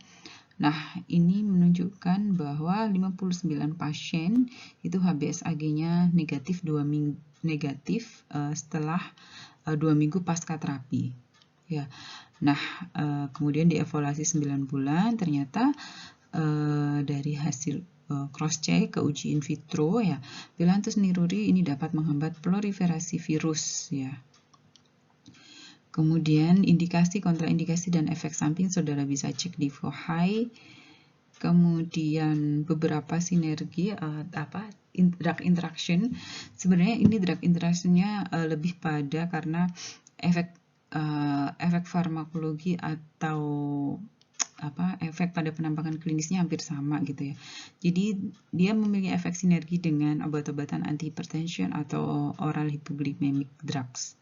Nah, ini menunjukkan bahwa 59 pasien itu HbSAg-nya negatif 2 minggu setelah 2 minggu pasca terapi. Ya. Nah, kemudian dievaluasi 9 bulan, ternyata dari hasil cross-check ke uji in vitro ya, Phyllanthus niruri ini dapat menghambat proliferasi virus ya. Kemudian indikasi, kontraindikasi dan efek samping saudara bisa cek di FOHI. Kemudian beberapa sinergi drug interaction. Sebenarnya ini drug interaction-nya lebih pada karena efek farmakologi atau efek pada penampakan klinisnya hampir sama gitu ya. Jadi dia memiliki efek sinergi dengan obat-obatan antihipertension atau oral hypoglycemic drugs.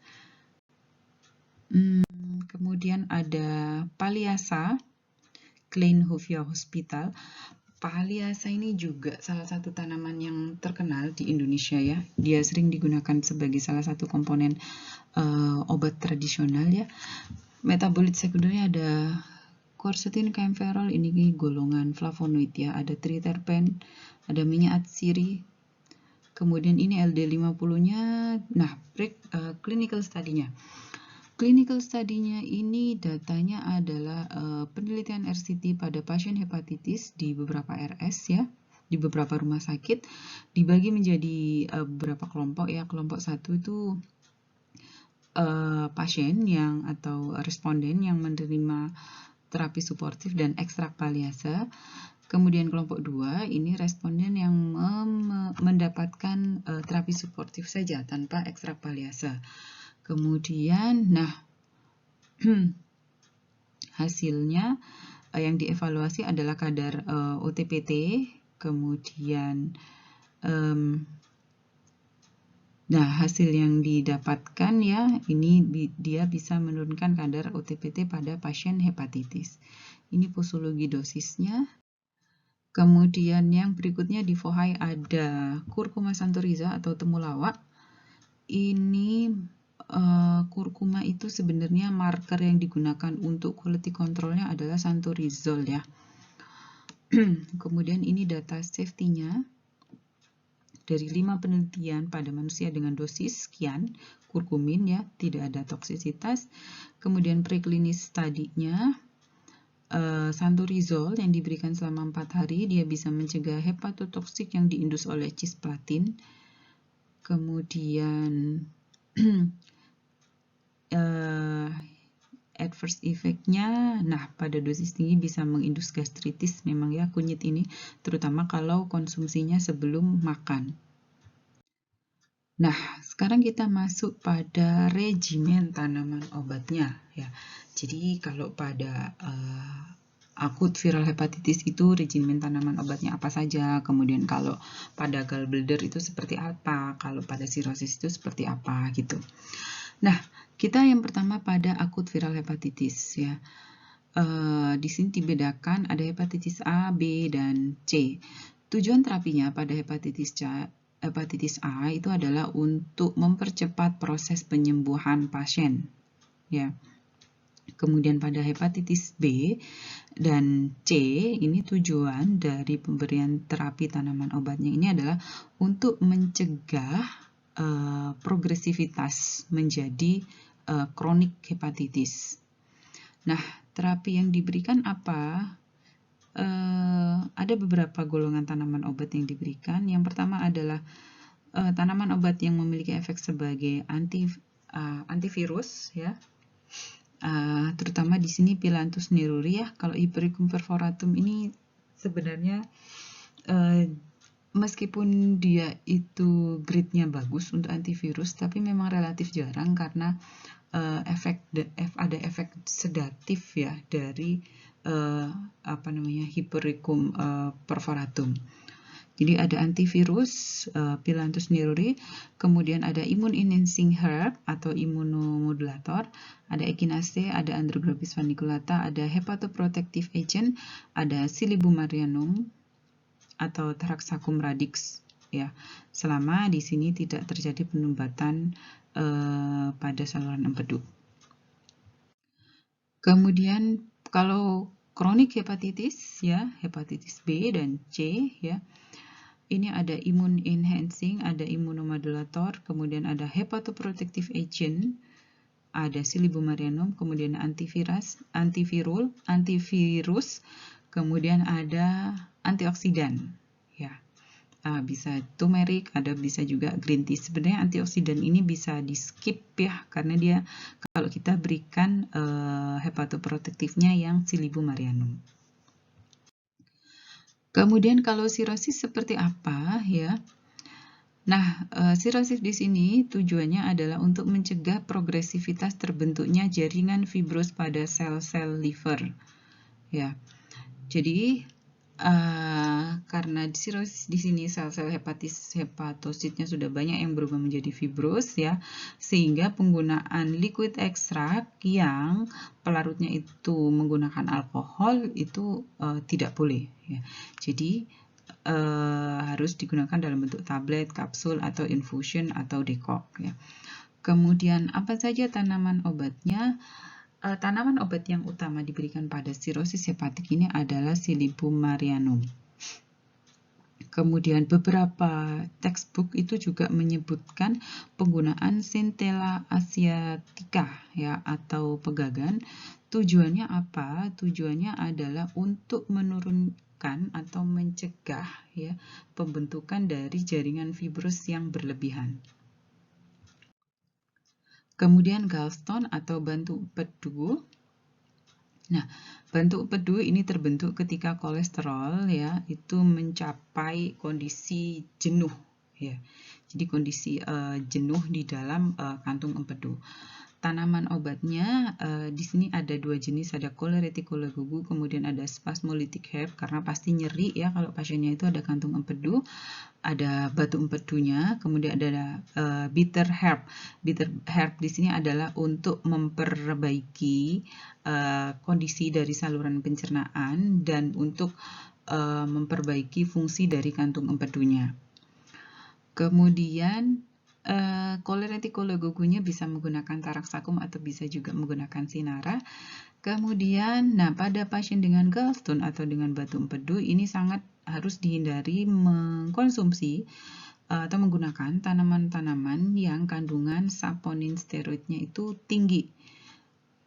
Kemudian ada Paliasa, Klein Hofia Hospital. Paliasa ini juga salah satu tanaman yang terkenal di Indonesia ya. Dia sering digunakan sebagai salah satu komponen obat tradisional ya. Metabolit sekundernya ada quercetin, camphorol, ini golongan flavonoid ya. Ada triterpen, ada minyak atsiri. Kemudian ini LD50-nya. Nah, clinical study-nya. Clinical study-nya ini datanya adalah penelitian RCT pada pasien hepatitis di beberapa RS ya, di beberapa rumah sakit, dibagi menjadi beberapa kelompok ya. Kelompok 1 itu pasien yang atau responden yang menerima terapi suportif dan ekstrak paliasa. Kemudian kelompok 2 ini responden yang mendapatkan terapi suportif saja tanpa ekstrak paliasa. Kemudian, nah, hasilnya yang dievaluasi adalah kadar OTPT, kemudian nah, hasil yang didapatkan ya, ini dia bisa menurunkan kadar OTPT pada pasien hepatitis. Ini posologi dosisnya. Kemudian yang berikutnya di FOHI ada kurkuma santoriza atau temulawak. Ini kurkuma itu sebenarnya marker yang digunakan untuk quality controlnya adalah santorizol ya. Kemudian ini data safety-nya. Dari 5 penelitian pada manusia dengan dosis sekian kurkumin ya, tidak ada toksisitas. Kemudian preklinis studinya santorizol yang diberikan selama 4 hari, dia bisa mencegah hepatotoksik yang diindus oleh cisplatin. Kemudian adverse effect-nya, nah pada dosis tinggi bisa mengindus gastritis memang ya kunyit ini, terutama kalau konsumsinya sebelum makan. Nah, sekarang kita masuk pada regimen tanaman obatnya ya. Jadi kalau pada akut viral hepatitis itu regimen tanaman obatnya apa saja, kemudian kalau pada gallbladder itu seperti apa, kalau pada sirosis itu seperti apa gitu. Nah, kita yang pertama pada akut viral hepatitis ya. Di sini dibedakan ada hepatitis A, B, dan C. Tujuan terapinya pada hepatitis A itu adalah untuk mempercepat proses penyembuhan pasien ya. Kemudian pada hepatitis B dan C ini tujuan dari pemberian terapi tanaman obatnya ini adalah untuk mencegah progresivitas menjadi kronik hepatitis. Nah, terapi yang diberikan apa? Ada beberapa golongan tanaman obat yang diberikan. Yang pertama adalah tanaman obat yang memiliki efek sebagai antivirus ya. Terutama di sini Phyllanthus neruri ya. Kalau Hypericum perforatum ini sebenarnya meskipun dia itu grade-nya bagus untuk antivirus, tapi memang relatif jarang karena ada efek sedatif ya dari Hypericum perforatum. Jadi ada antivirus Phyllanthus neruri, kemudian ada immune enhancing herb atau imunomodulator, ada echinacea, ada Androglobis paniculata, ada hepatoprotective agent, ada Silybum atau Taraxacum radix ya. Selama di sini tidak terjadi penumbatan pada saluran empedu. Kemudian kalau kronik hepatitis ya, hepatitis B dan C ya. Ini ada immune enhancing, ada immunomodulator, kemudian ada hepatoprotective agent, ada Silybum, kemudian antivirus, kemudian ada antioksidan ya. Bisa turmeric, ada bisa juga green tea. Sebenarnya antioksidan ini bisa di skip ya, karena dia kalau kita berikan hepatoprotektifnya yang Silybum. Kemudian kalau sirosis seperti apa ya? Nah, sirosis di sini tujuannya adalah untuk mencegah progresivitas terbentuknya jaringan fibros pada sel-sel liver. Ya. Jadi karena sirosis di sini sel-sel hepatositnya sudah banyak yang berubah menjadi fibros ya, sehingga penggunaan liquid ekstrak yang pelarutnya itu menggunakan alkohol itu tidak boleh ya. Jadi harus digunakan dalam bentuk tablet, kapsul, atau infusion atau dekok ya. Kemudian apa saja tanaman obatnya? Tanaman obat yang utama diberikan pada sirosis hepatik ini adalah Silybum marianum. Kemudian beberapa textbook itu juga menyebutkan penggunaan Centella asiatica ya atau pegagan. Tujuannya apa? Tujuannya adalah untuk menurunkan atau mencegah ya pembentukan dari jaringan fibrus yang berlebihan. Kemudian gallstone atau batu empedu. Nah, batu empedu ini terbentuk ketika kolesterol ya itu mencapai kondisi jenuh ya. Jadi kondisi jenuh di dalam kantung empedu. Tanaman obatnya di sini ada dua jenis, ada Colereticulagogue, kemudian ada Spasmolytic herb karena pasti nyeri ya kalau pasiennya itu ada kantung empedu. Ada batu empedunya, kemudian ada bitter herb. Bitter herb di sini adalah untuk memperbaiki kondisi dari saluran pencernaan dan untuk memperbaiki fungsi dari kantung empedunya. Kemudian Colereticulagogue-nya bisa menggunakan taraxacum atau bisa juga menggunakan sinara. Kemudian, pada pasien dengan gallstone atau dengan batu empedu ini sangat harus dihindari mengkonsumsi atau menggunakan tanaman-tanaman yang kandungan saponin steroidnya itu tinggi.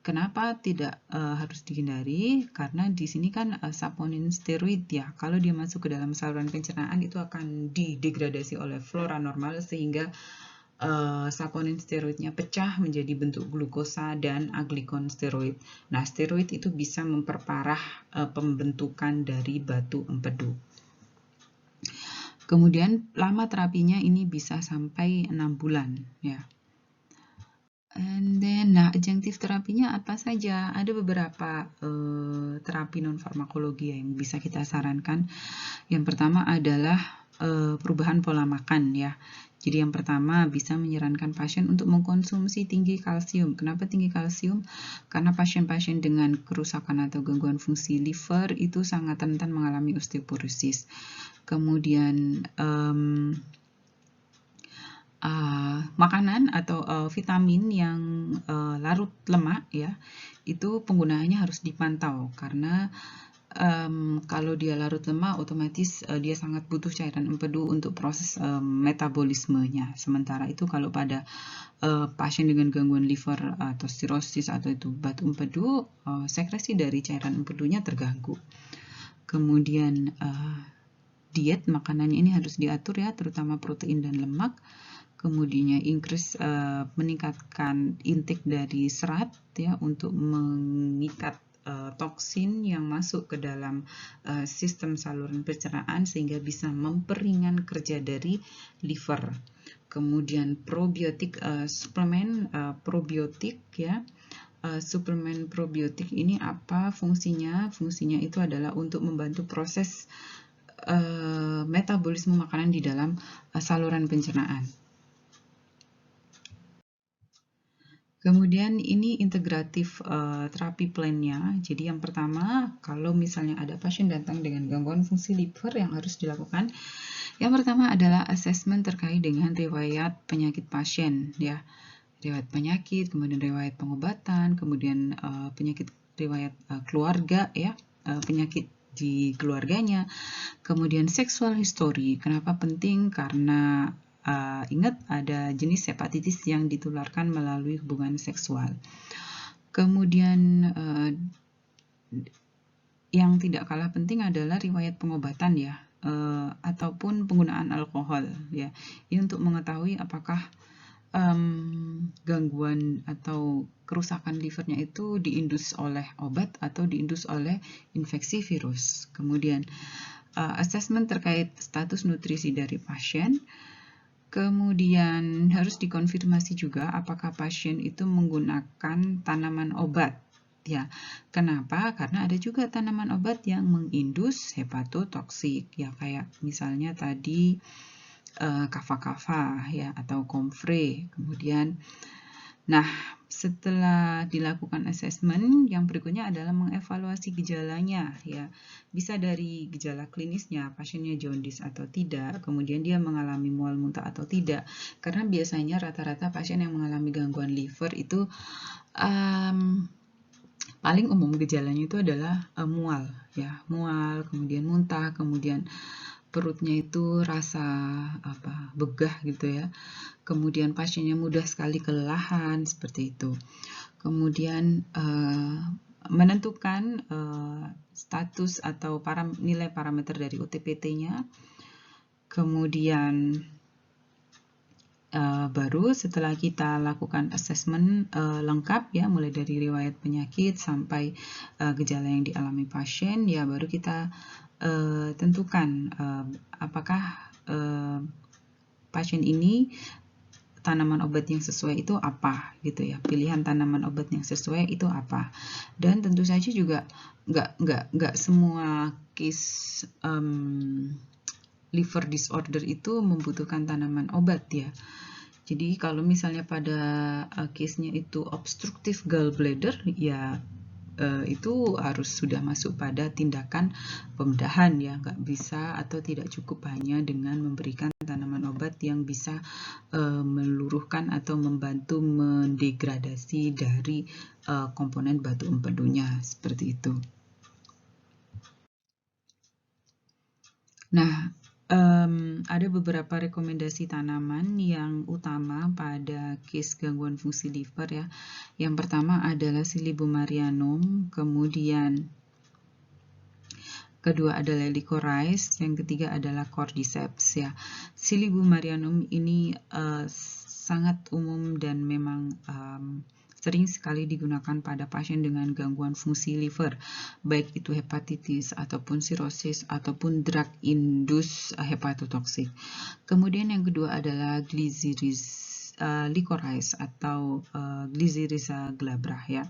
Kenapa tidak harus dihindari? Karena di sini kan saponin steroid ya, kalau dia masuk ke dalam saluran pencernaan itu akan didegradasi oleh flora normal sehingga saponin steroidnya pecah menjadi bentuk glukosa dan aglikon steroid. Nah, steroid itu bisa memperparah pembentukan dari batu empedu. Kemudian lama terapinya ini bisa sampai 6 bulan ya. And then, adjunctive terapinya apa saja? Ada beberapa terapi non-farmakologi yang bisa kita sarankan. Yang pertama adalah perubahan pola makan ya. Jadi yang pertama bisa menyarankan pasien untuk mengkonsumsi tinggi kalsium. Kenapa tinggi kalsium? Karena pasien-pasien dengan kerusakan atau gangguan fungsi liver itu sangat rentan mengalami osteoporosis. Kemudian makanan atau vitamin yang larut lemak ya, itu penggunaannya harus dipantau karena kalau dia larut lemak otomatis dia sangat butuh cairan empedu untuk proses metabolismenya. Sementara itu kalau pada pasien dengan gangguan liver atau sirosis atau itu batu empedu, sekresi dari cairan empedunya terganggu. Kemudian diet makanannya ini harus diatur ya, terutama protein dan lemak. Kemudian meningkatkan intake dari serat ya untuk mengikat toksin yang masuk ke dalam sistem saluran pencernaan sehingga bisa memperingan kerja dari liver. Kemudian probiotik suplemen probiotik ya. Suplemen probiotik ini apa fungsinya? Fungsinya itu adalah untuk membantu proses metabolisme makanan di dalam saluran pencernaan. Kemudian ini integratif terapi plan-nya. Jadi yang pertama, kalau misalnya ada pasien datang dengan gangguan fungsi liver yang harus dilakukan, yang pertama adalah assessment terkait dengan riwayat penyakit pasien ya. Riwayat penyakit, kemudian riwayat pengobatan, kemudian penyakit riwayat keluarga ya, penyakit di keluarganya. Kemudian sexual history. Kenapa penting? Karena ingat ada jenis hepatitis yang ditularkan melalui hubungan seksual. Kemudian yang tidak kalah penting adalah riwayat pengobatan ya, ataupun penggunaan alkohol ya. Ini untuk mengetahui apakah gangguan atau kerusakan livernya itu diindus oleh obat atau diindus oleh infeksi virus. Kemudian assessment terkait status nutrisi dari pasien. Kemudian harus dikonfirmasi juga apakah pasien itu menggunakan tanaman obat. Ya, kenapa? Karena ada juga tanaman obat yang mengindus hepatotoksik ya, kayak misalnya tadi kava-kava ya atau comfrey. Kemudian setelah dilakukan assessment, yang berikutnya adalah mengevaluasi gejalanya ya. Bisa dari gejala klinisnya, pasiennya jaundice atau tidak, kemudian dia mengalami mual muntah atau tidak. Karena biasanya rata-rata pasien yang mengalami gangguan liver itu paling umum gejalanya itu adalah mual, ya, mual, kemudian muntah, kemudian perutnya itu rasa begah gitu ya. Kemudian pasiennya mudah sekali kelelahan seperti itu. Kemudian menentukan status atau nilai parameter dari OTPT-nya. Kemudian baru setelah kita lakukan assessment lengkap ya, mulai dari riwayat penyakit sampai gejala yang dialami pasien, ya baru kita tentukan apakah pasien ini tanaman obat yang sesuai itu apa gitu ya, pilihan tanaman obat yang sesuai itu apa. Dan tentu saja juga nggak semua case liver disorder itu membutuhkan tanaman obat ya. Jadi kalau misalnya pada case-nya itu obstructive gallbladder, ya itu harus sudah masuk pada tindakan pembedahan ya, nggak bisa atau tidak cukup hanya dengan memberikan tanaman obat yang bisa meluruhkan atau membantu mendegradasi dari komponen batu empedunya, seperti itu. Nah, ada beberapa rekomendasi tanaman yang utama pada case gangguan fungsi liver ya. Yang pertama adalah Silybumarianum, kemudian kedua adalah Licorice, yang ketiga adalah Cordyceps ya. Silybumarianum ini sangat umum dan memang sering sekali digunakan pada pasien dengan gangguan fungsi liver, baik itu hepatitis ataupun sirosis ataupun drug induced hepatotoxic. Kemudian yang kedua adalah Licorice atau Glycyrrhiza glabra ya.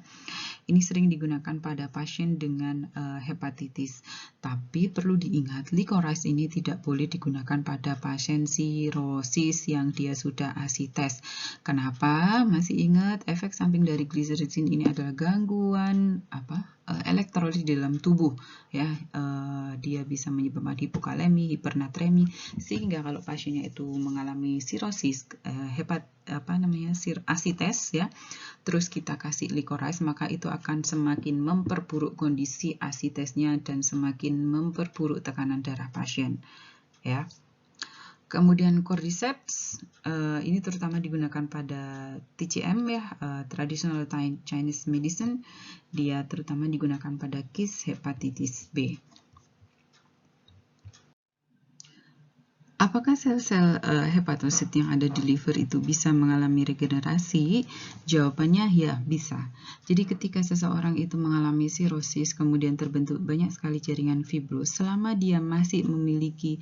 Ini sering digunakan pada pasien dengan hepatitis. Tapi perlu diingat, Licorice ini tidak boleh digunakan pada pasien sirosis yang dia sudah asites. Kenapa? Masih ingat efek samping dari glycyrrhizin ini adalah gangguan elektrolit di dalam tubuh ya. Dia bisa menyebabkan hipokalemi, hipernatremi, sehingga kalau pasiennya itu mengalami sirosis, asites ya, terus kita kasih Licorice, maka itu akan semakin memperburuk kondisi asitesnya dan semakin memperburuk tekanan darah pasien ya. Kemudian Cordyceps ini terutama digunakan pada TCM ya, traditional Chinese medicine. Dia terutama digunakan pada case hepatitis B. Apakah sel-sel hepatosit yang ada di liver itu bisa mengalami regenerasi? Jawabannya ya, bisa. Jadi ketika seseorang itu mengalami sirosis, kemudian terbentuk banyak sekali jaringan fibros, selama dia masih memiliki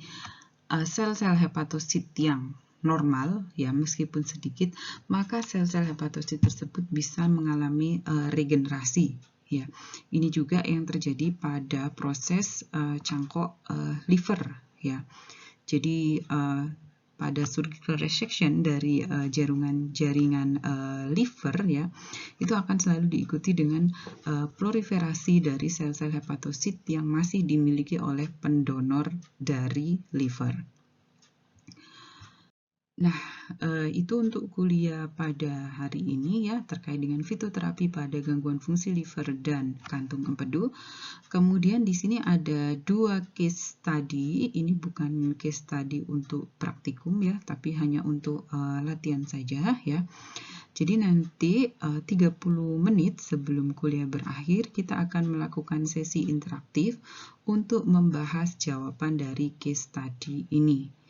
sel-sel hepatosit yang normal, ya meskipun sedikit, maka sel-sel hepatosit tersebut bisa mengalami regenerasi. Ya, ini juga yang terjadi pada proses cangkok liver, ya. Jadi pada surgical resection dari jaringan liver ya, itu akan selalu diikuti dengan proliferasi dari sel-sel hepatosit yang masih dimiliki oleh pendonor dari liver. Nah, itu untuk kuliah pada hari ini ya, terkait dengan fitoterapi pada gangguan fungsi liver dan kantung empedu. Kemudian di sini ada 2 case study. Ini bukan case study untuk praktikum ya, tapi hanya untuk latihan saja ya. Jadi nanti 30 menit sebelum kuliah berakhir, kita akan melakukan sesi interaktif untuk membahas jawaban dari case study ini.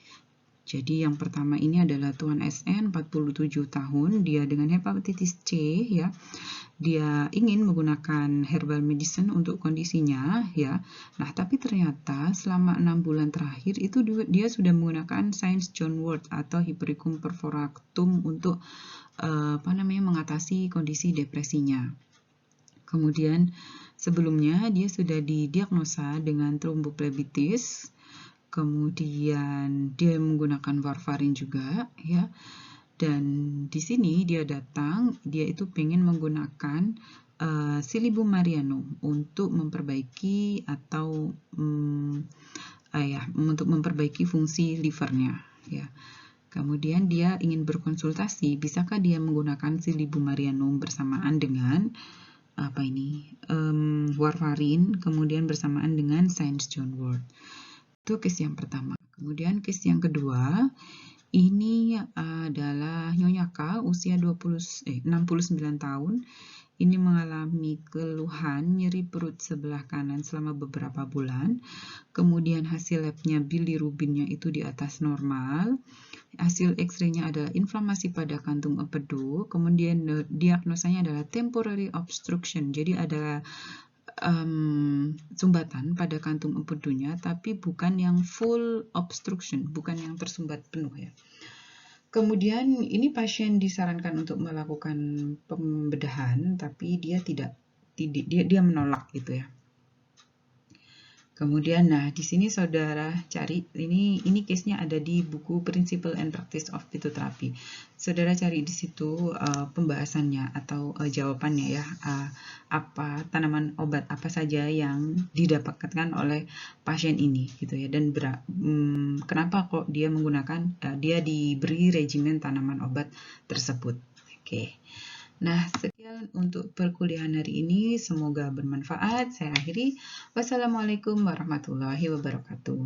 Jadi yang pertama ini adalah Tuan SN, 47 tahun, dia dengan hepatitis C ya. Dia ingin menggunakan herbal medicine untuk kondisinya ya. Nah, tapi ternyata selama 6 bulan terakhir itu dia sudah menggunakan St. John wort atau Hypericum perforatum untuk mengatasi kondisi depresinya. Kemudian sebelumnya dia sudah didiagnosa dengan tromboflebitis. Kemudian dia menggunakan warfarin juga ya. Dan di sini dia datang, dia itu pengen menggunakan Silybumarianum untuk memperbaiki atau untuk memperbaiki fungsi livernya ya. Kemudian dia ingin berkonsultasi, bisakah dia menggunakan Silybumarianum bersamaan dengan warfarin, kemudian bersamaan dengan St. John Wort. Itu case yang pertama. Kemudian case yang kedua, ini adalah Nyonya K, usia 69 tahun. Ini mengalami keluhan nyeri perut sebelah kanan selama beberapa bulan. Kemudian hasil labnya bilirubinnya itu di atas normal. Hasil X-ray-nya adalah inflamasi pada kantung empedu. Kemudian diagnosanya adalah temporary obstruction. Jadi ada sumbatan pada kantung empedunya, tapi bukan yang full obstruction, bukan yang tersumbat penuh ya. Kemudian ini pasien disarankan untuk melakukan pembedahan, tapi dia menolak gitu ya. Kemudian, nah di sini saudara cari, ini case-nya ada di buku Principle and Practice of Phytotherapy. Saudara cari di situ pembahasannya atau jawabannya ya, apa tanaman obat apa saja yang didapatkan oleh pasien ini gitu ya, dan kenapa kok dia menggunakan, dia diberi regimen tanaman obat tersebut. Oke. Nah, sekian untuk perkuliahan hari ini. Semoga bermanfaat. Saya akhiri. Wassalamualaikum warahmatullahi wabarakatuh.